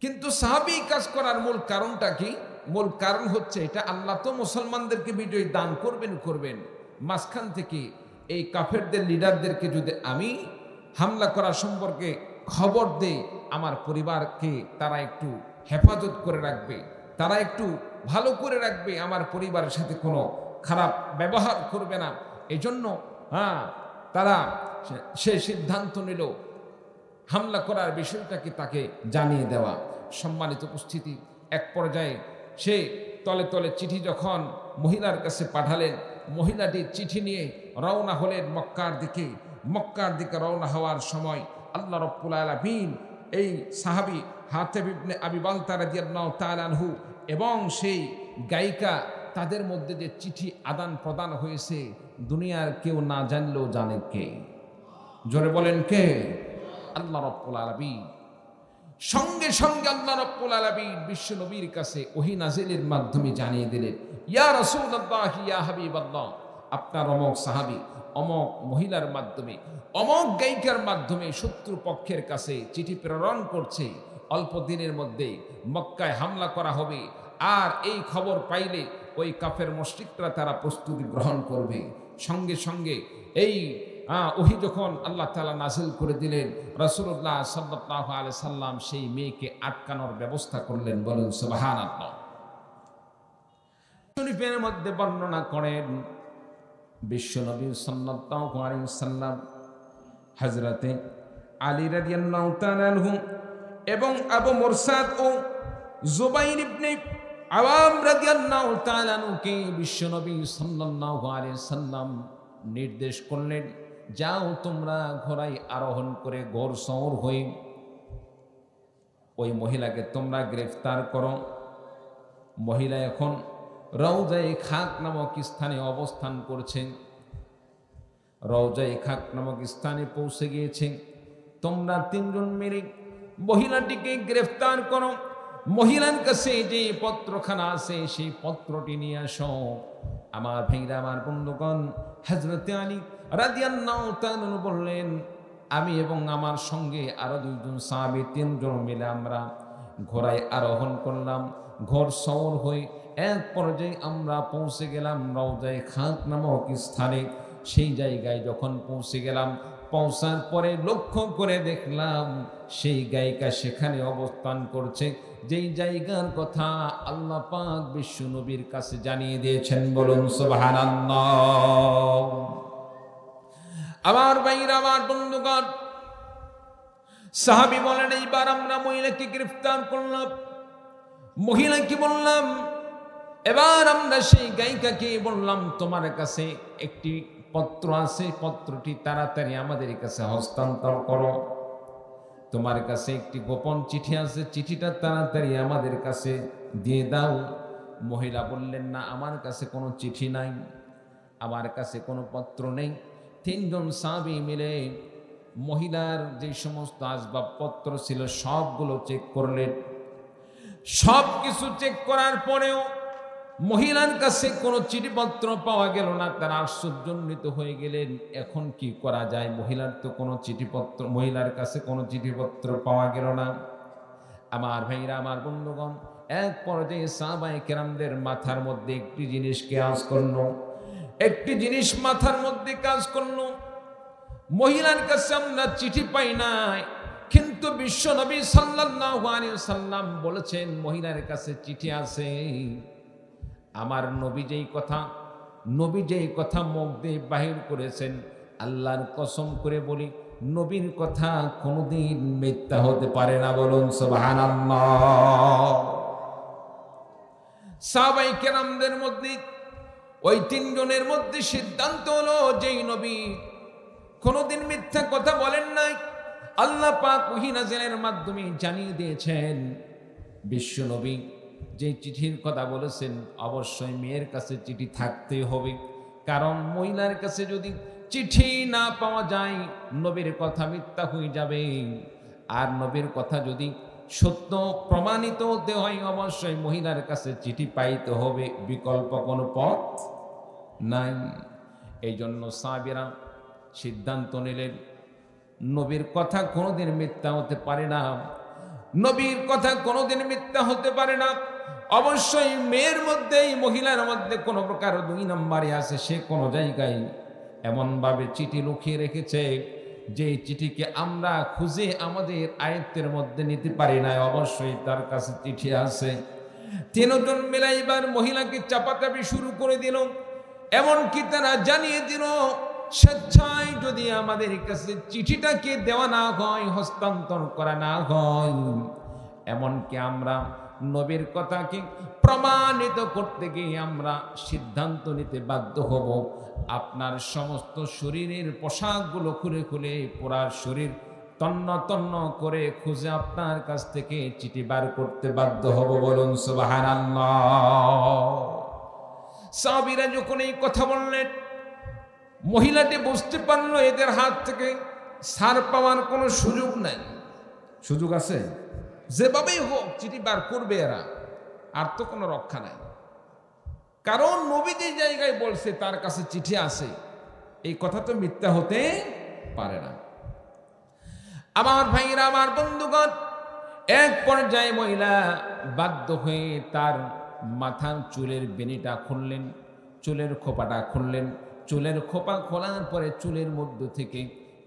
কিন্তু সাহাবী কাজ করার মূল কারণটা কি? মূল কারণ হচ্ছে এটা, আল্লাহ তো মুসলমানদেরকে বিজয় দান করবেন, মাঝখান থেকে এই কাফেরদের লিডারদেরকে যদি আমি হামলা করার সম্পর্কে খবর দেই, আমার পরিবারকে তারা একটু হেফাজত করে রাখবে, তারা একটু ভালো করে রাখবে, আমার পরিবারের সাথে কোনো খারাপ ব্যবহার করবে না। এই জন্য তারা সে সিদ্ধান্ত নিল হামলা করার বিষয়টাকে তাকে জানিয়ে দেওয়া। সম্মানিত উপস্থিতি, এক পর্যায়ে সে তলে তলে চিঠি যখন মহিলার কাছে পাঠালেন, মহিলাটি চিঠি নিয়ে রওনা হলেন মক্কার দিকে রওনা হওয়ার সময় আল্লাহ রাব্বুল আলামিন এই সাহাবী হাতিব ইবনে আবি বালতা রাদিয়াল্লাহু তাআলা আনহু এবং সেই গায়িকা তাদের মধ্যে যে চিঠি আদান প্রদান হয়েছে দুনিয়ার কেউ না জানলেও জানে কে? জোরে বলেন কে? আল্লাহ রাব্বুল আলামিন। সঙ্গে সঙ্গে আল্লাহ রাব্বুল আলামিন বিশ্ব নবীর কাছে ওহী নাজিলের মাধ্যমে জানিয়ে দিলেন, ইয়া রাসূলুল্লাহ ইয়া হাবিবাল্লাহ, আপনার অমক সাহাবী অমক মহিলার মাধ্যমে অমক গায়িকার মাধ্যমে শত্রু পক্ষের কাছে চিঠি প্রেরণ করছে, অল্প দিনের মধ্যে মক্কায় হামলা করা হবে, আর এই খবর পাইলে ওই কাফের মুশরিকরা তারা প্রস্তুতি গ্রহণ করবে। সঙ্গে সঙ্গে এই ওহী যখন আল্লাহ তাআলা নাযিল করে দিলেন, রাসূলুল্লাহ সাল্লাল্লাহু আলাইহি সাল্লাম সেই মেয়েকে আটকানোর ব্যবস্থা করলেন। বলেন সুবহানাল্লাহ। শরীফের মধ্যে বর্ণনা করেন বিশ্বনবী সাল্লাল্লাহু আলাইহি সাল্লাম হযরতে আলী রাদিয়াল্লাহু তাআলা আনহু এবং আবু মুরসাদ ও জুবাইর ইবনে আওয়াম রাদিয়াল্লাহু তাআলা আনহুকে বিশ্বনবী সাল্লাল্লাহু আলাইহি সাল্লাম নির্দেশ করলেন, যাও তোমরা ঘোড়ায় আরোহণ করে ঘোর সওর হয়ে ওই মহিলাকে তোমরা গ্রেফতার করো। মহিলা এখন রওজায়ে খাক নামক স্থানে অবস্থান করছেন। রওজায়ে খাক নামক স্থানে পৌঁছে গিয়েছে। তোমরা তিনজন মিলে মহিলাটিকে গ্রেফতার করো। মহিলার কাছে যে পত্রখানা আছে সেই পত্রটি নিয়ে আসো। আমার ভাইরা, আমার বন্ধুগণ, হযরতে আলী রাদিয়াল্লাহু তাআলা বললেন, আমি এবং আমার সঙ্গে আরো দুইজন সাহাবী তিনজন মিলে আমরা ঘোড়ায় আরোহণ করলাম। ঘোর সওর হয়ে এক পর্যায়ে আমরা পৌঁছে গেলাম রওজায়ে খাক নামক স্থানে। সেই জায়গায় যখন পৌঁছে গেলাম, পৌঁছার পরে লক্ষ্য করে দেখলাম সেই গায়িকা সেখানে অবস্থান করছে, যেই জায়গার কথা আল্লাহ পাক বিশ্ব নবীর কাছে জানিয়ে দিয়েছেন। বলুন সুবহানাল্লাহ। আমার ভাইরা, আমার বন্ধুগণ, সাহাবী বলেন, এইবার আমরা মহিলাকে গ্রেফতার করলাম। মহিলাকে বললাম, এবার আমরা সেই গায়িকাকে বললাম, তোমার কাছে একটি পত্র আছে, পত্রটি তাড়াতাড়ি আমাদের কাছে হস্তান্তর করো। তোমার কাছে একটি গোপন চিঠি আছে, চিঠিটা তাড়াতাড়ি আমাদের কাছে দিয়ে দাও। মহিলা বললেন, না, আমার কাছে কোনো চিঠি নাই, আমার কাছে কোনো পত্র নেই। তিনজন সাহাবী মিলে মহিলার যে সমস্ত আসবাবপত্র ছিল সবগুলো চেক করলেন। সব কিছু চেক করার পরেও মহিলার কাছে কোনো চিঠিপত্র পাওয়া গেল না। তারা আশ্চর্যান্বিত হয়ে গেলেন, এখন কি করা যায়? মহিলার তো কোনো চিঠিপত্র, মহিলার কাছে কোনো চিঠিপত্র পাওয়া গেল না। আমার ভাইরা, আমার বন্ধুগণ, এক পর্যায়ে সাহাবায়ে কেরামদের মাথার মধ্যে একটি জিনিস কাজ করলো, একটি জিনিস মাথার মধ্যে কাজ করলো। মহিলার কাছে আমরা চিঠি পাই নাই, কিন্তু বিশ্ব নবী সাল্লাল্লাহু আলাইহি সাল্লাম বলেছেন মহিলার কাছে চিঠি আছে। আমার নবী যেই কথা মুখ দিয়ে বাহির করেছেন, আল্লাহর কসম করে বলি, নবীর কথা কোনোদিন মিথ্যা হতে পারে না। বলুন সুবহানাল্লাহ। সাহাবায়ে কেরামদের মধ্যে ওই তিনজনের মধ্যে সিদ্ধান্ত হলো, যেই নবী কোনোদিন মিথ্যা কথা বলেন নাই, আল্লাহ পাক ওহী নাযিলের মাধ্যমে জানিয়ে দিয়েছেন বিশ্ব নবী যে চিঠির কথা বলেছেন, অবশ্যই মেয়ের কাছে চিঠি থাকতেই হবে। কারণ মহিলার কাছে যদি চিঠি না পাওয়া যায়, নবীর কথা মিথ্যা হয়ে যাবে। আর নবীর কথা যদি সত্য প্রমাণিত হতে হয়, অবশ্যই মহিলার কাছে চিঠি পাইতে হবে, বিকল্প কোনো পথ নাই। এই জন্য সাহাবীরা সিদ্ধান্ত নিলেন, নবীর কথা কোনোদিন মিথ্যা হতে পারে না, নবীর কথা কোনোদিন মিথ্যা হতে পারে না। অবশ্যই মেয়ের মধ্যে, মহিলার মধ্যে কোনো প্রকার দুই নম্বরে আছে। সে কোনো জায়গায় এমনভাবে চিঠি লুকিয়ে রেখেছে যে চিঠিকে আমরা খুঁজে আমাদের আয়ত্তের মধ্যে নিতে পারি না, অবশ্যই তার কাছে চিঠি আছে। তিনজন মিলে এবার মহিলাকে চাপাচাপি শুরু করে দিল। এমনকি তারা জানিয়ে দিল, স্বেচ্ছায় যদি আমাদের কাছে চিঠিটাকে দেওয়া না হয়, হস্তান্তর করা না হয়, এমনকি আমরা নবীর কথাকে প্রমাণিত করতে গিয়ে আমরা সিদ্ধান্ত নিতে বাধ্য হব, আপনার সমস্ত শরীরের পোশাকগুলো খুলে খুলে পুরা শরীর তন্ন তন্ন করে খুঁজে আপনার কাছ থেকে চিঠি বার করতে বাধ্য হব। বলুন সুবহানাল্লাহ। সাহাবীরা যখন এই কথা বললেন, মহিলাটি বুঝতে পারলো এদের হাত থেকে ছাড় পাওয়ার কোনো সুযোগ নাই। সুযোগ আছে? যেভাবেই হোক চিঠি বার করবে এরা, আর তো কোনো রক্ষা নাই। কারণ নবী যে জায়গায় বলছে তার কাছে চিঠি আছে, এই কথা তো মিথ্যা হতে পারে না। আমার ভাইরা, আমার বন্ধুগণ, এক পর্যায়ে মহিলা বাধ্য হয়ে তার মাথার চুলের বেনিটা খুললেন, চুলের খোপাটা খুললেন। চুলের খোপা খোলার পরে চুলের মধ্য থেকে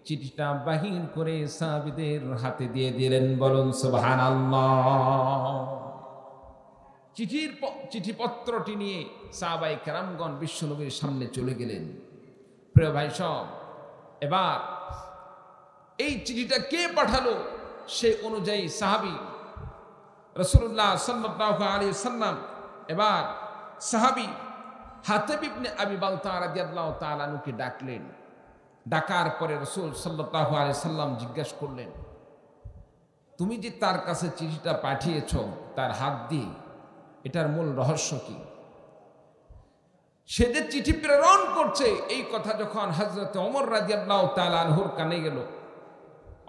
চিঠিটা বাহির করে সাহাবীদের হাতে দিয়ে দিলেন। বলুন সুবহানাল্লাহ। চিঠিপত্রটি নিয়ে সাহাবায়ে কেরামগণ বিশ্বনবীর সামনে চলে গেলেন। প্রিয় ভাই সব, এবার এই চিঠিটা কে পাঠালো সে অনুযায়ী সাহাবী রাসূলুল্লাহ সাল্লাল্লাহু আলাইহি ওয়াসাল্লাম এবার সাহাবী হাতিব ইবনে আবি বালতাআ রাদিয়াল্লাহু তাআলা আনহুকে ডাকলেন। ডাকার পরে রাসূল সাল্লাল্লাহু আলাইহি সাল্লাম জিজ্ঞাসা করলেন, তুমি যে তার কাছে চিঠিটা পাঠিয়েছ তার হাত দিয়ে, এটার মূল রহস্য কি? সে যে চিঠি প্রেরণ করছে এই কথা যখন হযরত ওমর রাদিয়াল্লাহু তাআলা আনহুর কানে গেল,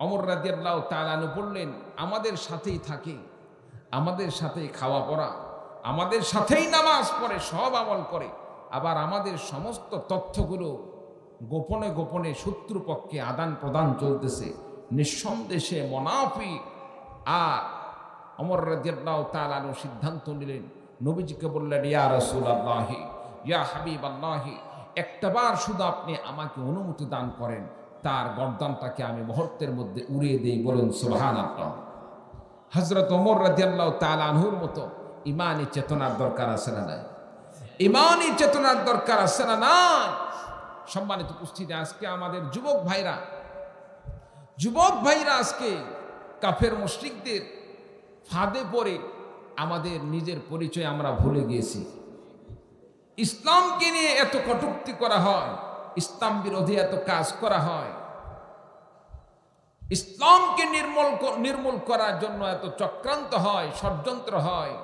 ওমর রাদিয়াল্লাহু তাআলা আনহু বললেন, আমাদের সাথেই থাকে, আমাদের সাথেই খাওয়া পড়া, আমাদের সাথেই নামাজ পড়ে, সব আমল করে, আবার আমাদের সমস্ত তথ্যগুলো গোপনে গোপনে শত্রুপক্ষে আদান প্রদান চলতেছে। নিঃসন্দেহে মুনাফিক। আর ওমর রাদিয়াল্লাহু তাআলা আনহু সিদ্ধান্ত নিলেন, নবীজিকে বললেন, ইয়া রাসূলুল্লাহ, ইয়া হাবিবাল্লাহ, একটাবার শুধু আপনি আমাকে অনুমতি দান করেন, তার গর্দানটাকে আমি মুহূর্তের মধ্যে উড়িয়ে দেই। বলুন সুবহানাল্লাহ। হযরত ওমর রাদিয়াল্লাহু তাআলা আনহুর মতো ইমানি চেতনার দরকার আছে না নাই? ইমানি চেতনার দরকার আছে না নাই? সম্মানিত উপস্থিতি, আজকে আমাদের যুবক ভাইরা আজকে কাফের মুশরিকদের ফাঁদে পড়ে আমাদের নিজের পরিচয় আমরা ভুলে গিয়েছি। ইসলামকে নিয়ে এত কটূক্তি করা হয়, ইসলাম বিরোধী এত কাজ করা হয়, ইসলামকে নির্মূল করার জন্য এত চক্রান্ত হয়, ষড়যন্ত্র হয়।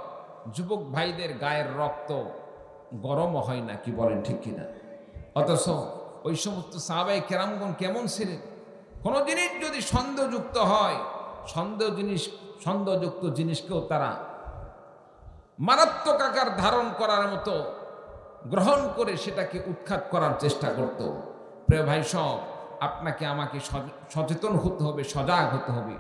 যুবক ভাইদের গায়ের রক্ত গরম হয় না, কি বলেন ঠিক কিনা? অথচ ওই সমস্ত সাহাবায়ে কেরামগণ কেমন ছিলেন? কোনো জিনিস যদি সন্দেহযুক্ত হয়, সন্দেহযুক্ত জিনিসকেও তারা মারাত্মক আকার ধারণ করার মতো গ্রহণ করে সেটাকে উৎখাত করার চেষ্টা করত। প্রিয় ভাই সব, আপনাকে আমাকে সচেতন হতে হবে, সজাগ হতে হবে।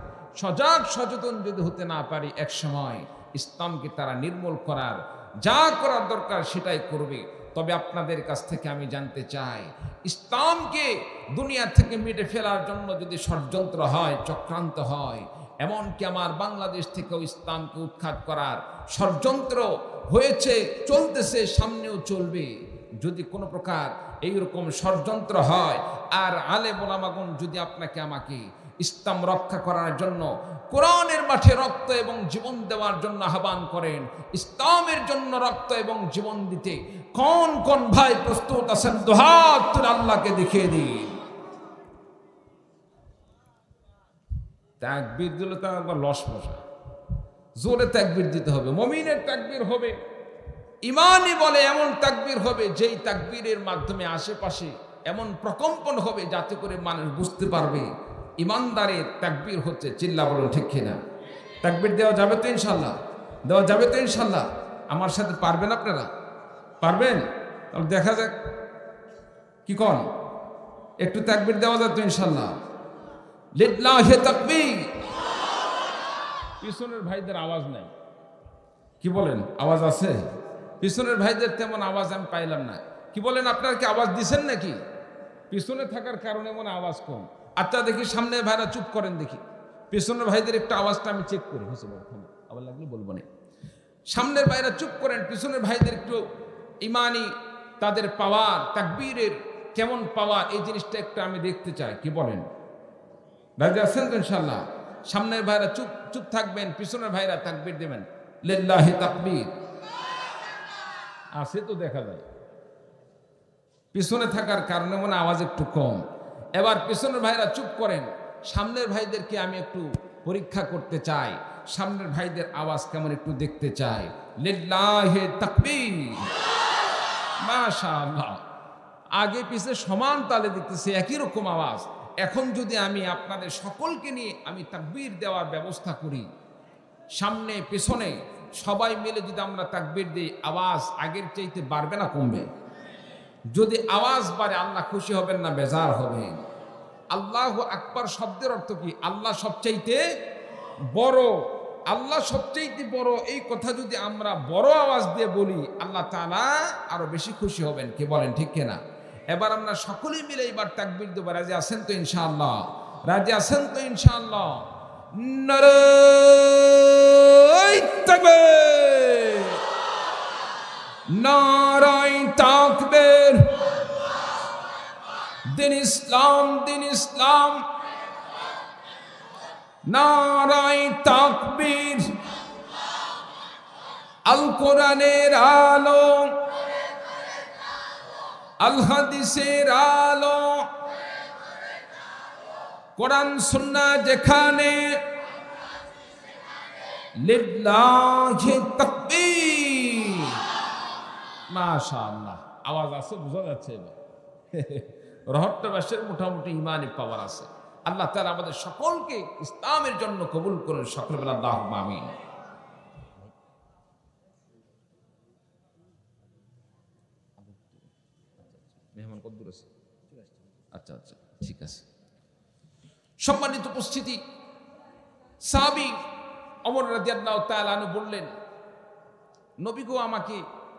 সচেতন যদি হতে না পারি, এক সময় ইসলামকে তারা নির্মূল করার যা করার দরকার সেটাই করবে। তবে আপনাদের কাছ থেকে আমি জানতে চাই, ইসলামকে দুনিয়া থেকে মিটে ফেলার জন্য যদি ষড়যন্ত্র হয়, চক্রান্ত হয়, এমনকি আমার বাংলাদেশ থেকেও ইসলামকে উৎখাত করার ষড়যন্ত্র হয়েছে, চলতেছে, সামনেও চলবে। যদি কোনো প্রকার এইরকম ষড়যন্ত্র হয় আর আলেম ওলামাগণ যদি আপনাকে আমাকে ইসলাম রক্ষা করার জন্য কোরআনের মাঠে রক্ত এবং জীবন দেওয়ার জন্য আহ্বান করেন, ইসলামের জন্য রক্ত এবং জীবন দিতে কোন কোন ভাই প্রস্তুত আছেন? দুহাত তুলে আল্লাহকে দেখিয়ে দিন। তাকবীর দিলে তো একবার লস মশা, জোরে তাকবীর দিতে হবে। মুমিনের তাকবীর হবে, ইমানই বলে এমন তাকবীর হবে যেই তাকবীরের মাধ্যমে আশেপাশে এমন প্রকম্পন হবে যাতে করে মানুষ বুঝতে পারবে ইমানদারের তাকবীর হচ্ছে। চিল্লা বলুন ঠিক কিনা? তাকবীর দেওয়া যাবে তো ইনশাল্লাহ? দেওয়া যাবে তো ইনশাল্লাহ? আমার সাথে পারবেন আপনারা? পারবেন? তাহলে দেখা যাক কি কোন একটু তাকবীর দেওয়া যায় তো ইনশাল্লাহ? লিল্লাহি তাকবীর। পিছনের ভাইদের আওয়াজ নাই, কি বলেন? আওয়াজ আছে? পিছনের ভাইদের তেমন আওয়াজ আমি পাইলাম না। কি বলেন, আপনারা কি আওয়াজ দিছেন নাকি? পিছনে থাকার কারণে মনে আওয়াজ কম। আচ্ছা দেখি সামনের ভাইরা চুপ করেন, দেখি পিছনের ভাইদের একটু আওয়াজটা আমি চেক করি। হয়েছে, আবার লাগলে বলবো না। সামনের ভাইরা চুপ করেন, পিছনের ভাইদের একটু ইমানি তাদের পাওয়ার, তাকবীরের কেমন পাওয়ার, এই জিনিসটা একটু আমি দেখতে চাই। কি বলেন? রাজি আছেন তো ইনশাল্লাহ? সামনের ভাইরা চুপ থাকবেন, পিছনের ভাইরা তাকবীর দেবেন। লিল্লাহি তাকবীর। আছে তো দেখা যায়, পিছনে থাকার কারণে মনে আওয়াজ একটু কম। এবার পিছনের ভাইরা চুপ করেন, সামনের ভাইদেরকে আমি একটু পরীক্ষা করতে চাই, সামনের ভাইদের আওয়াজ কেমন একটু দেখতে চাই। লিল্লাহি তাকবীর, মাশাআল্লাহ। আগে পিছে সমান তালে দেখতেছে, একই রকম আওয়াজ। এখন যদি আমি আপনাদের সকলকে নিয়ে আমি তাকবীর দেওয়ার ব্যবস্থা করি, সামনে পেছনে সবাই মিলে যদি আমরা তাকবীর দিই, আওয়াজ আগের চাইতে বাড়বে না কমবে? যদি আওয়াজ বাড়ে আল্লাহ খুশি হবেন না বেজার হবেন? আল্লাহু আকবার শব্দের অর্থ কি? আল্লাহ সবচাইতে বড়, আল্লাহ সবচাইতে বড়। এই কথা যদি আমরা বড় আওয়াজ দিয়ে বলি, আল্লাহ তাআলা আরো বেশি খুশি হবেন। কি বলেন, ঠিক কিনা? এবার আমরা সকলেই মিলে এবার তাকবীর দেব। রাজি আছেন তো ইনশাআল্লাহ? রাজি আছেন তো ইনশাআল্লাহ? নারায়ে তাকবীর, নারায়ে তাকবীর। দিন ইসলাম, দিন ইসলাম। নারায়ে তাকবীর। আল কোরআনের আলো, আল হাদিসের আলো, কোরআন সুন্নাহ যেখানে, লিল্লাহি তাকবীর। মাশাআল্লাহ, আওয়াজ আছে, বোঝা যাচ্ছে এবার। রহট্টবাসের মোটামুটি ইমানি পাওয়ার আছে। আল্লাহ তাআলা আমাদের সকলকে ইসলামের জন্য কবুল করুন। সকলে বলেন আল্লাহুম্মা আমিন। মেহমান কত দূর আছে? আচ্ছা আচ্ছা, ঠিক আছে। সম্মানিত উপস্থিতি, সাহাবী ওমর রাদিয়াল্লাহু তাআলা আনহু বললেন, নবী গো, আমাকে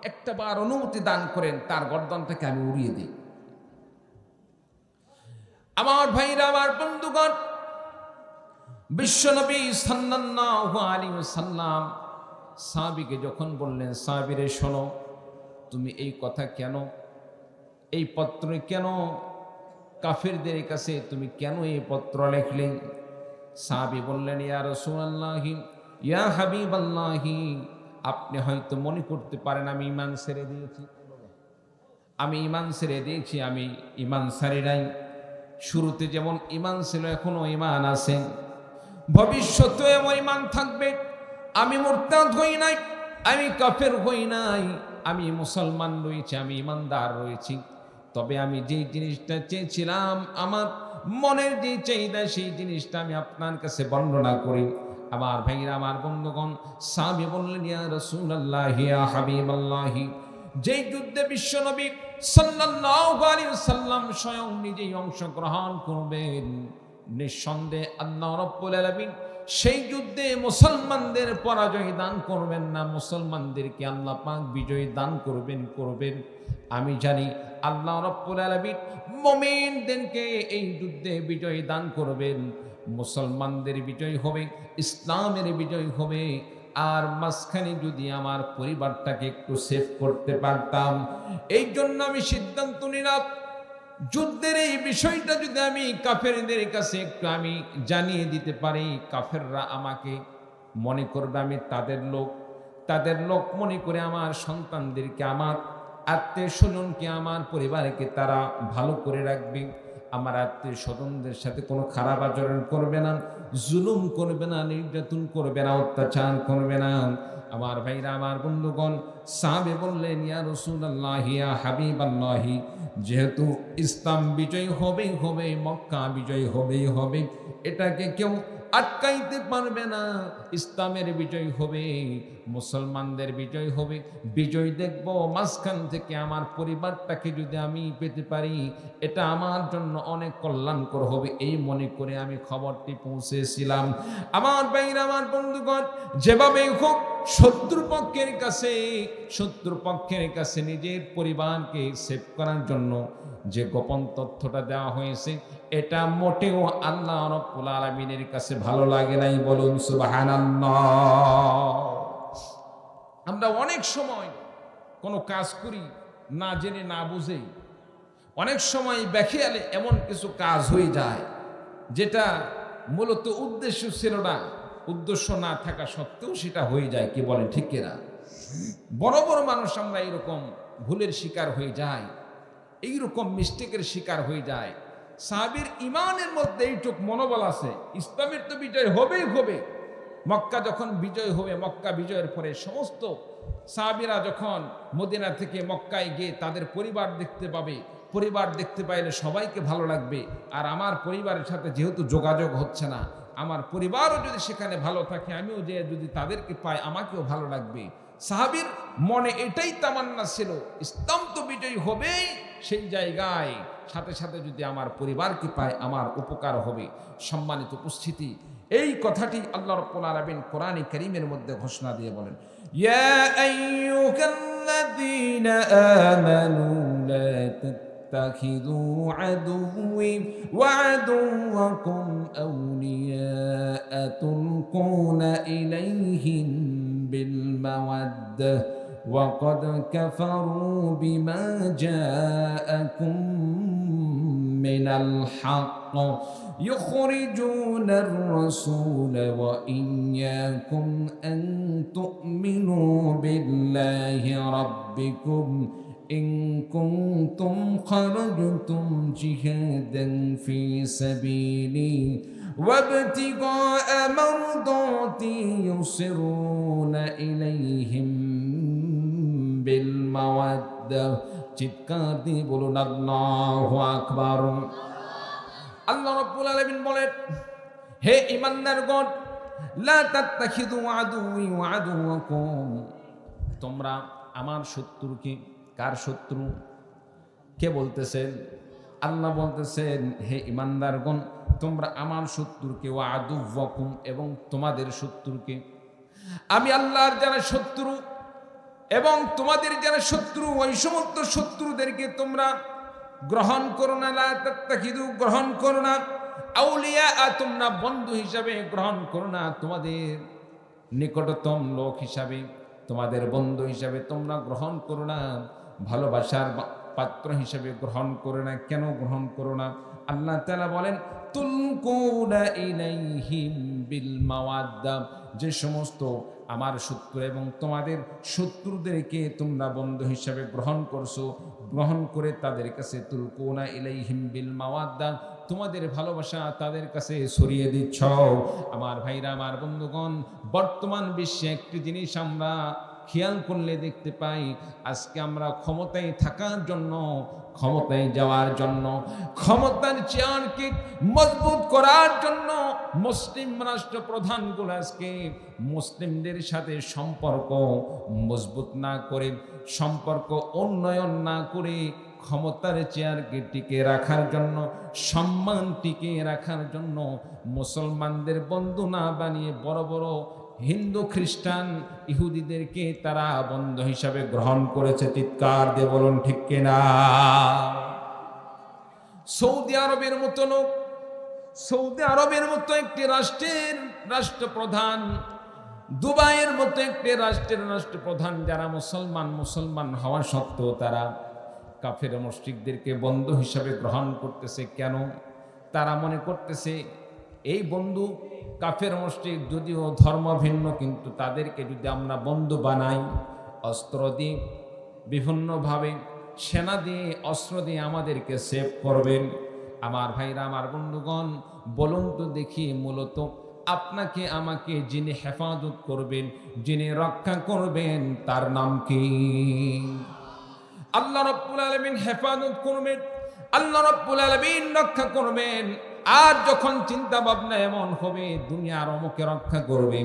একটা বার অনুমতি দান করেন, তার গর্দনটাকে আমি উড়িয়ে দিই। আমার ভাইরা, আমার বন্ধুগণ, বিশ্বনবী সাল্লাল্লাহু আলাইহি ওয়াসাল্লাম সাহাবীকে যখন বললেন, সাহাবীরে শোনো, তুমি এই কথা কেন, এই পত্র কেন কাফেরদের কাছে তুমি কেন এই পত্র লিখলে? সাহাবী বললেন, ইয়া রাসূলুল্লাহি, ইয়া হাবিবাল্লাহি, আপনি হয়তো মনে করতে পারেন আমি ঈমান ছেড়ে দিয়েছি। আমি ঈমান ছেড়ে দিয়েছি, আমি ঈমান ছাড়ি নাই। শুরুতে যেমন ঈমান ছিল, এখনো ঈমান আছে, ভবিষ্যতে এমন ঈমান থাকবে। আমি মুরতাদ হই নাই, আমি কাফের হই নাই, আমি মুসলমান রয়েছি, আমি ঈমানদার রয়েছি। তবে আমি যে জিনিসটা চেয়েছিলাম, আমার মনের যে চাহিদা, সেই জিনিসটা আমি আপনার কাছে বর্ণনা করি। আমার ভাইরা, আমার বন্ধুগণ, সাহাবী বললেন, ইয়া রাসূলুল্লাহ, ইয়া হাবিবাল্লাহি, যেই যুদ্ধে বিশ্বনবী সাল্লাল্লাহু আলাইহি ওয়াসাল্লাম স্বয়ং নিজেই অংশগ্রহণ করবেন, নিঃসন্দেহে আল্লাহ রাব্বুল আলামিন সেই যুদ্ধে মুসলমানদের পরাজয় দান করবেন না, মুসলমানদেরকে আল্লাহ পাক বিজয় দান করবেন। আমি জানি আল্লাহ রাব্বুল আলামিন মুমিনদেরকে এই যুদ্ধে বিজয় দান করবেন। মুসলমানদের বিজয় হবে, ইসলামের বিজয় হবে। আর মাঝখানে যদি আমার পরিবারটাকে একটু সেভ করতে পারতাম, এই জন্য আমি সিদ্ধান্ত নিলাম, যুদ্ধের এই বিষয়টা যদি আমি কাফেরদের কাছে একটু আমি জানিয়ে দিতে পারি, কাফেররা আমাকে মনে করবে আমি তাদের লোক মনে করে আমার সন্তানদেরকে, আমার আত্মীয় স্বজনকে, আমার পরিবারকে তারা ভালো করে রাখবে। আমার আত্মীয় স্বজনদের সাথে কোনো খারাপ আচরণ করবে না, জুলুম করবে না, নির্যাতন করবে না, অত্যাচার করবে না। আমার ভাইরা, আমার বন্ধুগণ, সাহাবে বললেন, ইয়া রাসূলুল্লাহ, ইয়া হাবিবাল্লাহি, যেহেতু ইসলাম বিজয় হবেই হবে, মক্কা বিজয় হবেই হবে, এটাকে কেউ আটকাইতে পারবে না। ইসলামের বিজয় হবে, মুসলমানদের বিজয় হবে, বিজয় দেখব। মাঝখান থেকে আমার পরিবারটাকে যদি আমি পেতে পারি, এটা আমার জন্য অনেক কল্যাণকর হবে। এই মনে করে আমি খবরটি পৌঁছেছিলাম। আমার ভাইরা, আমার বন্ধুগণ, যেভাবে হোক শত্রুপক্ষের কাছে নিজের পরিবারকে সেভ করার জন্য যে গোপন তথ্যটা দেওয়া হয়েছে, এটা মোটেও আল্লাহ রাব্বুল আলামিনের কাছে ভালো লাগে নাই। বলুন সুবহানাল্লাহ। আমরা অনেক সময় কোনো কাজ করি না জেনে, না বুঝে, অনেক সময় বেখেয়ালে এমন কিছু কাজ হয়ে যায় যেটা মূলত উদ্দেশ্য ছিল না, উদ্দেশ্য না থাকা সত্ত্বেও সেটা হয়ে যায়। কি বলেন, ঠিক কিনা? বড় বড় মানুষ আমরা এরকম ভুলের শিকার হয়ে যাই, এইরকম মিস্টেকের শিকার হয়ে যায়। সাহাবীর ঈমানের মধ্যে এইটুক মনোবল আছে, ইসলামের তো বিজয় হবেই হবে। মক্কা যখন বিজয় হবে, মক্কা বিজয়ের পরে সমস্ত সাহাবীরা যখন মদিনা থেকে মক্কায় গিয়ে তাদের পরিবার দেখতে পাবে, পরিবার দেখতে পাইলে সবাইকে ভালো লাগবে। আর আমার পরিবারের সাথে যেহেতু যোগাযোগ হচ্ছে না, আমার পরিবারও যদি সেখানে ভালো থাকে, আমিও যে যদি তাদেরকে পাই আমাকেও ভালো লাগবে। সাহাবীর মনে এটাই তামান্না ছিল, ইসলাম তো বিজয়ী হবেই, সেই জায়গায় সাথে সাথে যদি আমার পরিবারকে পায় আমার উপকার হবে। সম্মানিত উপস্থিতি, এই কথাটি আল্লাহ রাব্বুল আলামিন কোরআনে কারীমের মধ্যে ঘোষণা দিয়ে বলেন, ইয়া আইয়ুহাল্লাযীনা আমানু লা তাত্তাখিযু আদুওয়ি ওয়া আদুওয়াকুম আওলিয়াআ তুলকুনা ইলাইহিম বিল মাওয়াদ্দাহ ওয়া ক্বাদ কাফারু বিমা জাআকুম মিনাল হক يخرجون الرسول وإياكم أن تؤمنوا بالله ربكم إن كنتم خرجتم جهادا في سبيلي وابتغاء مرضاتي يصرون إليهم بالمودة চিৎকার দিয়ে বলুন আল্লাহু আকবার। আল্লাহ রাব্বুল আলামিন বলেন, হে ঈমানদারগণ, লা তাত্তাখিযু আদুওয়ি ওয়া আদুওয়াকুম, তোমরা আমার শত্রুকে, কার শত্রু? কে বলতেছেন? আল্লাহ বলতেছেন, হে ঈমানদারগণ, তোমরা আমার শত্রুকে, ওয়া আদুওয়াকুম, এবং তোমাদের শত্রুকে, আমি আল্লাহর যারা শত্রু এবং তোমাদের যারা শত্রু, ওই সমস্ত শত্রুদেরকে তোমরা গ্রহণ করো না। লা তাত্তাখিযু, গ্রহণ করো না। আউলিয়া, তোমরা বন্ধু হিসাবে গ্রহণ করো না, তোমাদের নিকটতম লোক হিসাবে, তোমাদের বন্ধু হিসাবে তোমরা গ্রহণ করো না, ভালোবাসার পাত্র হিসাবে গ্রহণ করো না। কেন গ্রহণ করো না? আল্লাহ তাআলা বলেন, তুলকুনা ইলাইহিম বিল মাওয়াদ্দা, যে সমস্ত আমার শত্রু এবং তোমাদের শত্রুদেরকে তোমরা বন্ধু হিসাবে গ্রহণ করছো, গ্রহণ করে তাদের কাছে তুলকুনা ইলাইহিম বিল মাওয়াদ্দা, তোমাদের ভালোবাসা তাদের কাছে ছড়িয়ে দিচ্ছ। আমার ভাইরা, আমার বন্ধুগণ, বর্তমান বিশ্বে একটি জিনিস আমরা খেয়াল করলে দেখতে পাই, আজকে আমরা ক্ষমতায় থাকার জন্য, ক্ষমতায় যাওয়ার জন্য, ক্ষমতার চেয়ারকে মজবুত করার জন্য মুসলিম রাষ্ট্র প্রধানগুলো আজকে মুসলিমদের সাথে সম্পর্ক মজবুত না করে, সম্পর্ক উন্নয়ন না করে, ক্ষমতার চেয়ারকে টিকে রাখার জন্য, সম্মান টিকে রাখার জন্য মুসলমানদের বন্ধু না বানিয়ে বড় বড় হিন্দু, খ্রিস্টান, ইহুদিদেরকে তারা বন্ধু হিসাবে গ্রহণ করেছে। চিৎকার দিয়ে বলুন ঠিক কিনা? সৌদি আরবের মতো লোক, সৌদি আরবের মতো একটি রাষ্ট্রের রাষ্ট্রপ্রধান, দুবাইয়ের মতো একটি রাষ্ট্রের রাষ্ট্রপ্রধান, যারা মুসলমান হওয়া সত্ত্বেও তারা কাফের মুশরিকদেরকে বন্ধু হিসাবে গ্রহণ করতেছে। কেন? তারা মনে করতেছে এই বন্ধু, কাফের মুশরিক যদিও ধর্ম ভিন্ন, কিন্তু তাদেরকে যদি আমরা বন্ধু বানাই, অস্ত্র দিয়ে, বিভিন্নভাবে সেনা দিয়ে, অস্ত্র দিয়ে আমাদেরকে সেভ করবেন। আমার ভাইরা, আমার বন্ধুগণ, বলুন তো দেখি, মূলত আপনাকে আমাকে যিনি হেফাজত করবেন, যিনি রক্ষা করবেন, তার নাম কি? আল্লাহ রাব্বুল আলামিন হেফাজত করবেন, আল্লাহ রাব্বুল আলামিন রক্ষা করবেন। আর যখন চিন্তা ভাবনা এমন হবে, দুনিয়ার অমুকে রক্ষা করবে,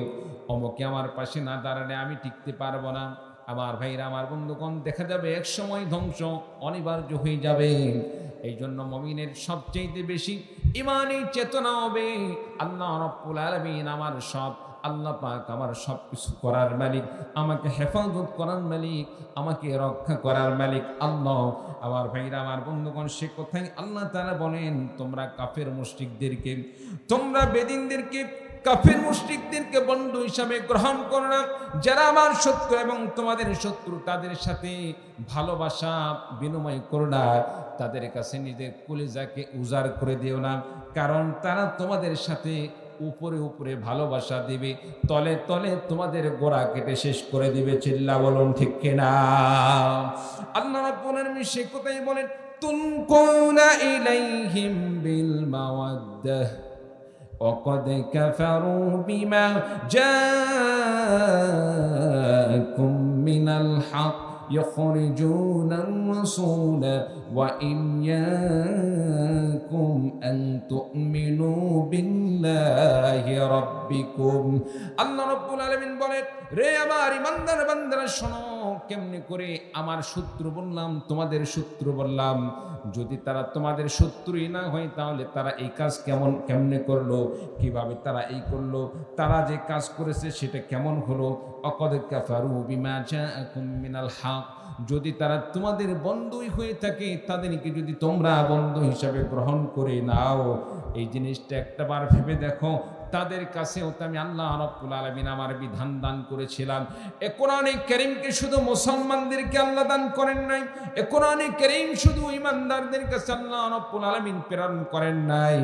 অমুকে আমার পাশে না দাঁড়ালে আমি টিকতে পারবো না, আমার ভাইরা, আমার বন্ধুগণ, দেখা যাবে এক সময় ধ্বংস অনিবার্য হয়ে যাবে। এই জন্য মুমিনের সবচেয়ে বেশি ঈমানী চেতনা হবে, আল্লাহ রাব্বুল আলামিন আমার সব, আল্লাহ পাক আমার সব কিছু করার মালিক, আমাকে হেফাজত করার মালিক, আমাকে রক্ষা করার মালিক আল্লাহ। আমার ভাইরা, আমার বন্ধুগণ, সে কথাই আল্লাহ তাআলা বলেন, তোমরা কাফের মুশরিকদেরকে, তোমরা বেদিনদেরকে, কাফের মুশরিকদেরকে বন্ধু হিসাবে গ্রহণ করো না। যারা আমার শত্রু এবং তোমাদের শত্রু, তাদের সাথে ভালোবাসা বিনিময় করো না, তাদের কাছে নিজের কলিজাকে উজাড় করে দিও না, কারণ তারা তোমাদের সাথে উপরে উপরে ভালোবাসা দিবে, তলে তলে তোমাদের গোড়া কেটে শেষ করে দিবে। চিল্লা বলুন ঠিক কিনা? আল্লাহ রাব্বুল আলামিন সে কথাই বলেন, تلقون إليهم بالمودة وقد كفروا بما جاءكم من الحق يخرجون الرسول وإياكم أن تؤمنوا بالله ربكم আল্লাহ রাব্বুল আলামিন বলেন, রে আমার ইমানদার বান্দারা শোনো, কেমনে করে আমার শত্রু বললাম, তোমাদের শত্রু বললাম। যদি তারা তোমাদের শত্রুই না হয় তাহলে তারা এই কাজ কেমনে করলো, কিভাবে তারা এই করলো, তারা যে কাজ করেছে সেটা কেমন হলো। অকদ কাফারু বিমা জাআকুম মিনাল হক, যদি তারা তোমাদের বন্ধুই হয়ে থাকে, তাদেরকে যদি তোমরা বন্ধু হিসাবে গ্রহণ করে নাও, এই জিনিসটা একটাবার ভেবে দেখো। তাদের কাছেও তো আমি আল্লাহ রাব্বুল আলামিন আমার বিধান দান করেছিলাম। এ কোরআনে কারীমকে শুধু মুসলমানদেরকে আল্লাহ দান করেন নাই, এ কোরআনে কারীম শুধু ঈমানদারদের কাছে আল্লাহ রাব্বুল আলামিন প্রেরণ করেন নাই,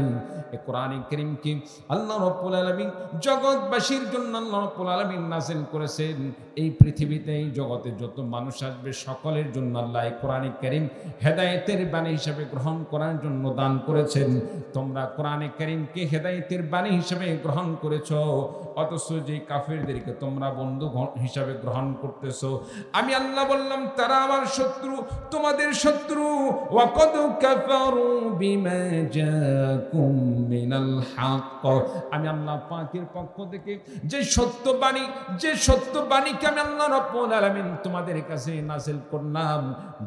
এ কোরআনে কারীমকে আল্লাহ রাব্বুল আলামিন জগৎবাসীর জন্য আল্লাহ রাব্বুল আলামিন নাযিল করেছেন। এই পৃথিবীতে এই জগতে যত মানুষ আসবে সকলের জন্য আল্লাহ এই কোরআনে কারীম হেদায়েতের বাণী হিসেবে গ্রহণ করার জন্য দান করেছেন। তোমরা কোরআনে কারীমকে হেদায়েতের বাণী হিসেবে গ্রহণ করেছো, অথচ যে কাফেরদেরকে তোমরা বন্ধু হিসাবে গ্রহণ করতেছো, আমি আল্লাহ বললাম তারা আমার শত্রু, তোমাদের শত্রু। ওয়াকাদ কাফারু বিমা জাআকুম মিনাল হক, আমি আল্লাহ পাকের পক্ষ থেকে যে সত্য বাণীকে আমি আল্লাহ রাব্বুল আলামিন তোমাদের কাছে নাযিল করলাম,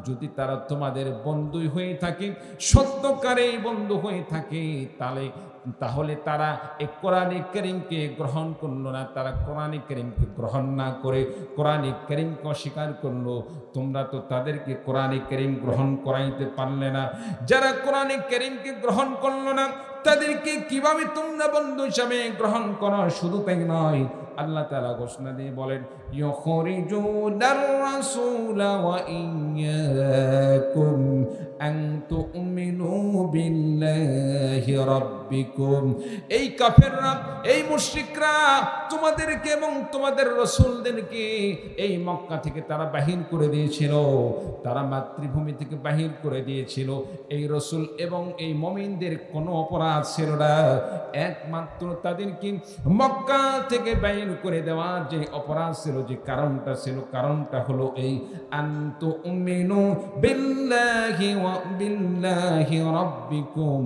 যদি তারা তোমাদের বন্ধু হয়ে থাকে, সত্যকারে বন্ধু হয়ে থাকে, তাহলে তারা এই কোরআনে কারীমকে গ্রহণ করলো না। তারা কোরআনে কারীমকে গ্রহণ না করে কোরআনে কারীমকে অস্বীকার করলো। তোমরা তো তাদেরকে কোরআনে কারীম গ্রহণ করাইতে পারলে না। যারা কোরআনে কারীমকে গ্রহণ করলো না তাদেরকে কিভাবে তোমরা বন্ধু হিসাবে গ্রহণ করো? শুধু তাই নয়, আল্লাহ তাআলা ঘোষণা দিয়ে বলেন, ইউখরিজুনার রাসূলা ওয়া ইয়্যাকুম আন তুমিনু বিল্লাহি রাব্বিকুম। এই কাফেররা, এই মুশরিকরা তোমাদেরকে এবং তোমাদের রাসূলদেরকে এই মক্কা থেকে তারা বাহির করে দিয়েছিল, তারা মাতৃভূমি থেকে বাহির করে দিয়েছিল। এই রাসূল এবং এই মুমিনদের কোনো অপরাধ ছিল না, একমাত্র তাদেরকে মক্কা থেকে বাহির করে দেওয়ার যে অপরাধ ছিল, যে কারণটা হলো এই আনতুমিনু বিল্লাহি ওয়া বিল্লাহি রাব্বিকুম,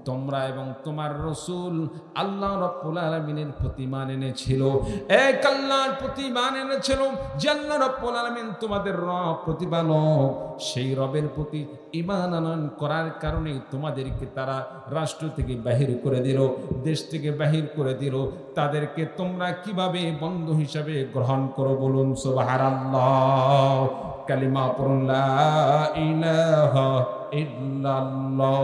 তোমরা এবং তোমার রাসূল আল্লাহ রাব্বুল আলামিনের প্রতি ঈমান এনেছিল, এক আল্লাহর প্রতি ঈমান এনেছিল যে আল্লাহ রাব্বুল আলামিন তোমাদের রব, প্রতিপালক। সেই রবের প্রতি ঈমান আনয়ন করার কারণে তোমাদেরকে তারা রাষ্ট্র থেকে বাহির করে দিল, দেশ থেকে বাহির করে দিল। তাদেরকে তোমরা কিভাবে বন্ধু হিসাবে গ্রহণ করো? বলুন সুবহানাল্লাহ। কালিমা পড়ুন, লা ইলাহা ইল্লাল্লাহ।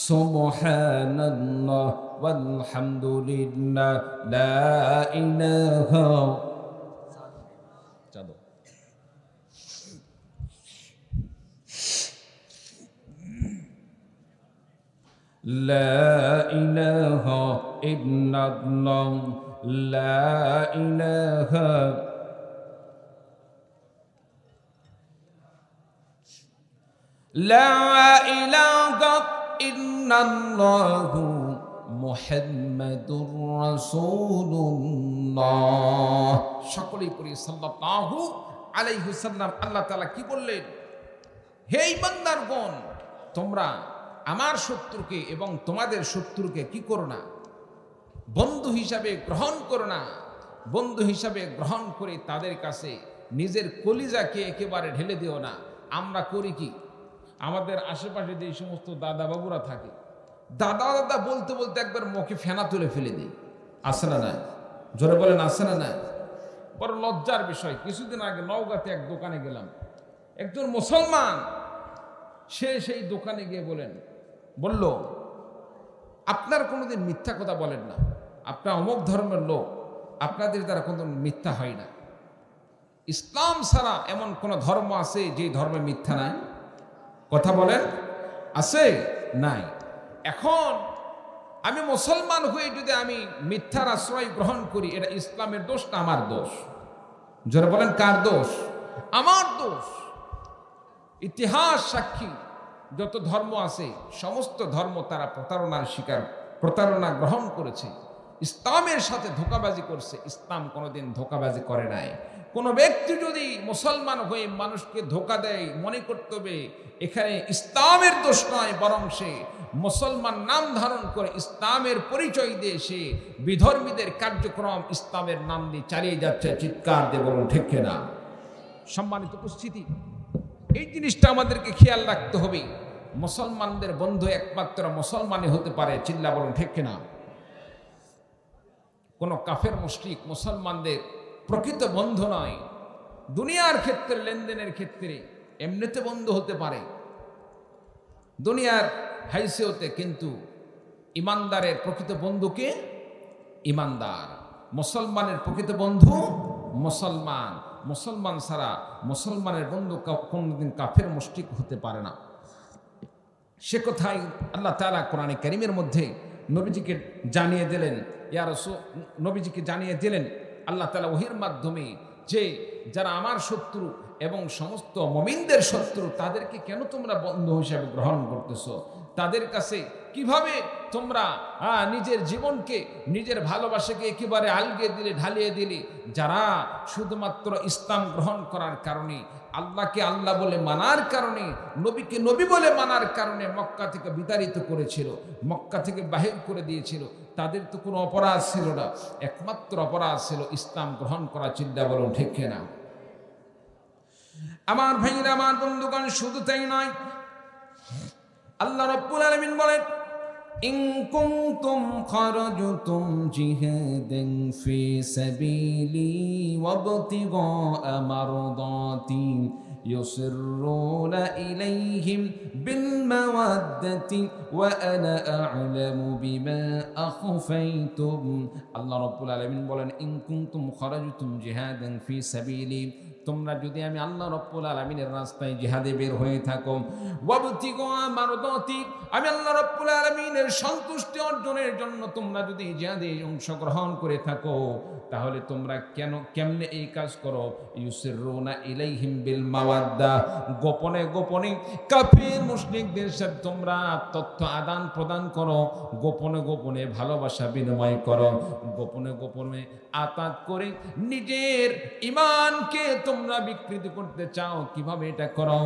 সুবহানাল্লাহ ওয়ালহামদুলিল্লাহ লা ইলাহা লা ইলাহা ইল্লাল্লাহ লা ইলাহা লা ইলাহা ইল্লাল্লাহু মুহাম্মাদুর রাসূলুল্লাহ। সকলেই পড়ি সাল্লাল্লাহু আলাইহি ওয়াসাল্লাম। আল্লাহ তাআলা কি বললেন? হে ঈমানদারগণ, তোমরা আমার শত্রুকে এবং তোমাদের শত্রুকে কি করো না? বন্ধু হিসাবে গ্রহণ করো না। বন্ধু হিসাবে গ্রহণ করে তাদের কাছে নিজের কলিজাকে একেবারে ঢেলে দিও না। আমরা করি কি? আমাদের আশেপাশে যে সমস্ত দাদা বাবুরা থাকে, দাদা দাদা বলতে বলতে একবার মুখে ফেনা তুলে ফেলে দিই। আছে না না? জোরে বলেন, আছে না না? বড় লজ্জার বিষয়। কিছুদিন আগে নওগাঁতে এক দোকানে গেলাম, একজন মুসলমান সে সেই দোকানে গিয়ে বলল, আপনার কোনোদিন মিথ্যা কথা বলেন না, আপনার অমুক ধর্মের লোক, আপনাদের দ্বারা কোনো মিথ্যা হয় না। ইসলাম ছাড়া এমন কোন ধর্ম আছে যে ধর্মে মিথ্যা নাই? কথা বলেন, আছে? নাই। এখন আমি মুসলমান হয়ে যদি আমি মিথ্যার আশ্রয় গ্রহণ করি, এটা ইসলামের দোষ না আমার দোষ? যারা বলেন কার দোষ? আমার দোষ। ইতিহাস সাক্ষী, যত ধর্ম আছে সমস্ত ধর্ম তারা প্রতারণার শিকার, প্রতারণা গ্রহণ করেছে, ইসলামের সাথে ধোঁকাবাজি করছে। ইসলাম কোনোদিন ধোঁকাবাজি করে নাই। কোনো ব্যক্তি যদি মুসলমান হয়ে মানুষকে ধোঁকা দেয়, মনে করতে হবে এখানে ইসলামের দোষ নয়, বরং সে মুসলমান নাম ধারণ করে ইসলামের পরিচয় দিয়ে সে বিধর্মীদের কার্যক্রম ইসলামের নাম দিয়ে চালিয়ে যাচ্ছে। চিৎকার দিয়ে বলুন ঠিক না? সম্মানিত উপস্থিতি, এই জিনিসটা আমাদেরকে খেয়াল রাখতে হবে। মুসলমানদের বন্ধু একমাত্র মুসলমানই হতে পারে। চিল্লা বলুন ঠিক না? কোন কাফের মুশরিক মুসলমানদের প্রকৃত বন্ধু নয়। দুনিয়ার ক্ষেত্রে, লেনদেনের ক্ষেত্রে এমনিতে বন্ধু হতে পারে দুনিয়ার হাইসিয়তে, কিন্তু ইমানদারের প্রকৃত বন্ধুকে ইমানদার, মুসলমানের প্রকৃত বন্ধু মুসলমান। মুসলমান ছাড়া মুসলমানের বন্ধু কোনদিন কাফের মুশরিক হতে পারে না। সে কথাই আল্লাহ তাআলা কোরআনে কারীমের মধ্যে নবীজিকে জানিয়ে দিলেন। ইয়া রাসূল, নবীজিকে জানিয়ে দিলেন আল্লাহ তাআলা ওহীর মাধ্যমে যে যারা আমার শত্রু এবং সমস্ত মুমিনদের শত্রু, তাদেরকে কেন তোমরা বন্ধু হিসেবে গ্রহণ করতেছো? তাদের কাছে কিভাবে তোমরা নিজের জীবনকে, নিজের ভালোবাসাকে একেবারে আলগিয়ে দিলে, ঢালিয়ে দিলে? যারা শুধুমাত্র ইসলাম গ্রহণ করার কারণে, আল্লাহকে আল্লাহ বলে মানার কারণে, নবীকে নবী বলে মানার কারণে মক্কা থেকে বিতাড়িত করেছিল, মক্কা থেকে বাহির করে দিয়েছিল, তাদের তো কোনো অপরাধ ছিল না। একমাত্র অপরাধ ছিল ইসলাম গ্রহণ করা। চিন্তা বলুন ঠিক না? আমার ভাইরা, আমার বন্ধুগণ, শুধু তাই নয়, আল্লাহ রাব্বুল আলামিন বলেন, ইন কুনতুম খারাজতুম জিহাদান ফি সাবিলি ওয়াবতিগা মারদাতি ইউসিররুনা ইলাইহিম বিল মাওয়াদ্দাতি ওয়া আনা আ'লামু বিমা আখফাইতুম। আল্লাহ রাব্বুল আলামিন বলেন, ইন কুনতুম খারাজতুম জিহাদান ফি সাবিলি, তোমরা যদি আমি আল্লাহ রাব্বুল আলামিনের রাস্তায় জিহাদে বের হয়ে থাকো, ওয়াবতিগা মারদাতি, আমি আল্লাহ রাব্বুল আলামিনের সন্তুষ্টি অর্জনের জন্য তোমরা যদি জিহাদে অংশগ্রহণ করে থাকো, তাহলে তোমরা কেমনে এই কাজ করো? ইউসিররুনা ইলাইহিম বিল মাওয়াদ্দা, গোপনে গোপনে কাফির মুশরিকদের সাথে তোমরা তথ্য আদান প্রদান করো, গোপনে গোপনে ভালোবাসা বিনিময় করো, গোপনে গোপনে আতাত করে নিজের ঈমানকে তোমরা বিকৃতি করতে চাও। কিভাবে এটা করো?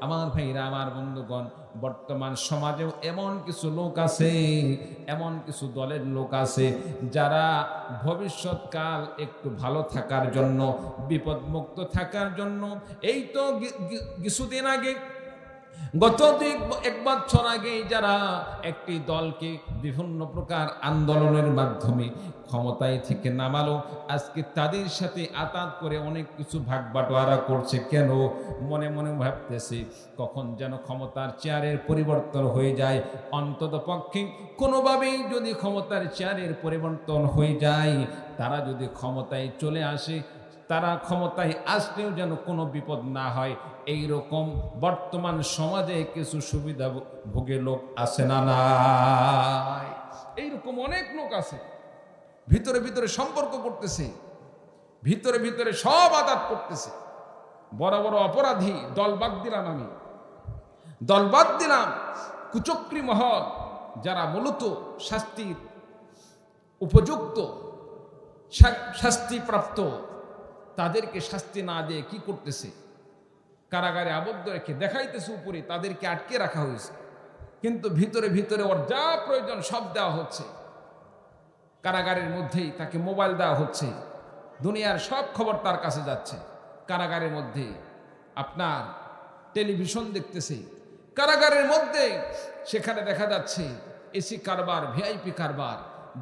আমার ভাইরা, আমার বন্ধুগণ, বর্তমান সমাজেও এমন কিছু লোক আছে, এমন কিছু দলের লোক আছে, যারা ভবিষ্যৎকাল একটু ভালো থাকার জন্য, বিপদমুক্ত থাকার জন্য, এই তো কিছুদিন আগে, গত এক বছর আগে যারা একটি দলকে বিভিন্ন প্রকার আন্দোলনের মাধ্যমে ক্ষমতায় থেকে নামালো, আজকে তাদের সাথে আতাত করে অনেক কিছু ভাগ বাটোয়ারা করছে। কেন? মনে মনে ভাবতেছে কখন যেন ক্ষমতার চেয়ারের পরিবর্তন হয়ে যায়। অন্তত পক্ষে কোনোভাবেই যদি ক্ষমতার চেয়ারের পরিবর্তন হয়ে যায়, তারা যদি ক্ষমতায় চলে আসে, তারা ক্ষমতায় আসলেও যেন কোনো বিপদ না হয়। এই রকম বর্তমান সমাজে কিছু সুবিধা ভোগী লোক আছে না নাই? এইরকম অনেক লোক আছে, ভিতরে ভিতরে সম্পর্ক করতেছে, ভিতরে ভিতরে সব আদাত করতেছে। বড় বড় অপরাধী দল বাদ দিলাম, আমি দল বাদ দিলাম। কুচক্রী মহল, যারা মূলত শাস্তির উপযুক্ত, শাস্তিপ্রাপ্ত, তাদেরকে শাস্তি না দিয়ে কি করতেছে? কারাগারে আবদ্ধ রেখে দেখাইতেছে উপরে তাদেরকে আটকে রাখা হয়েছে, কিন্তু ভিতরে ভিতরে ওর যা প্রয়োজন সব দেওয়া হচ্ছে। কারাগারের মধ্যেই তাকে মোবাইল দেওয়া হচ্ছে, দুনিয়ার সব খবর তার কাছে যাচ্ছে। কারাগারের মধ্যে আপনার টেলিভিশন দেখতেছে, কারাগারের মধ্যে সেখানে দেখা যাচ্ছে এসি কারবার, ভিআইপি কারবার।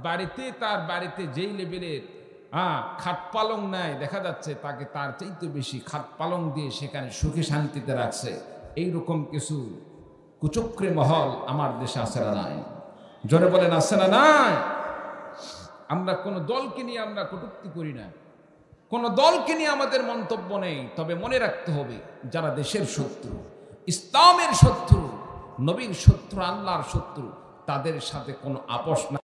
বাড়িতে, তার বাড়িতে যেই লেভেলের খাট পালং নেয়, দেখা যাচ্ছে তাকে তার চাইতে বেশি খাট পালং দিয়ে সেখানে সুখে শান্তিতে রাখছে। এইরকম কিছু কুচক্রী মহল আমার দেশে আছে না নাই? জোরে বলেন আছে না নাই? আমরা কোনো দলকে নিয়ে আমরা কটূক্তি করি না, কোনো দলকে নিয়ে আমাদের মন্তব্য নেই। তবে মনে রাখতে হবে, যারা দেশের শত্রু, ইসলামের শত্রু, নবীর শত্রু, আল্লাহর শত্রু, তাদের সাথে কোনো আপোষ না।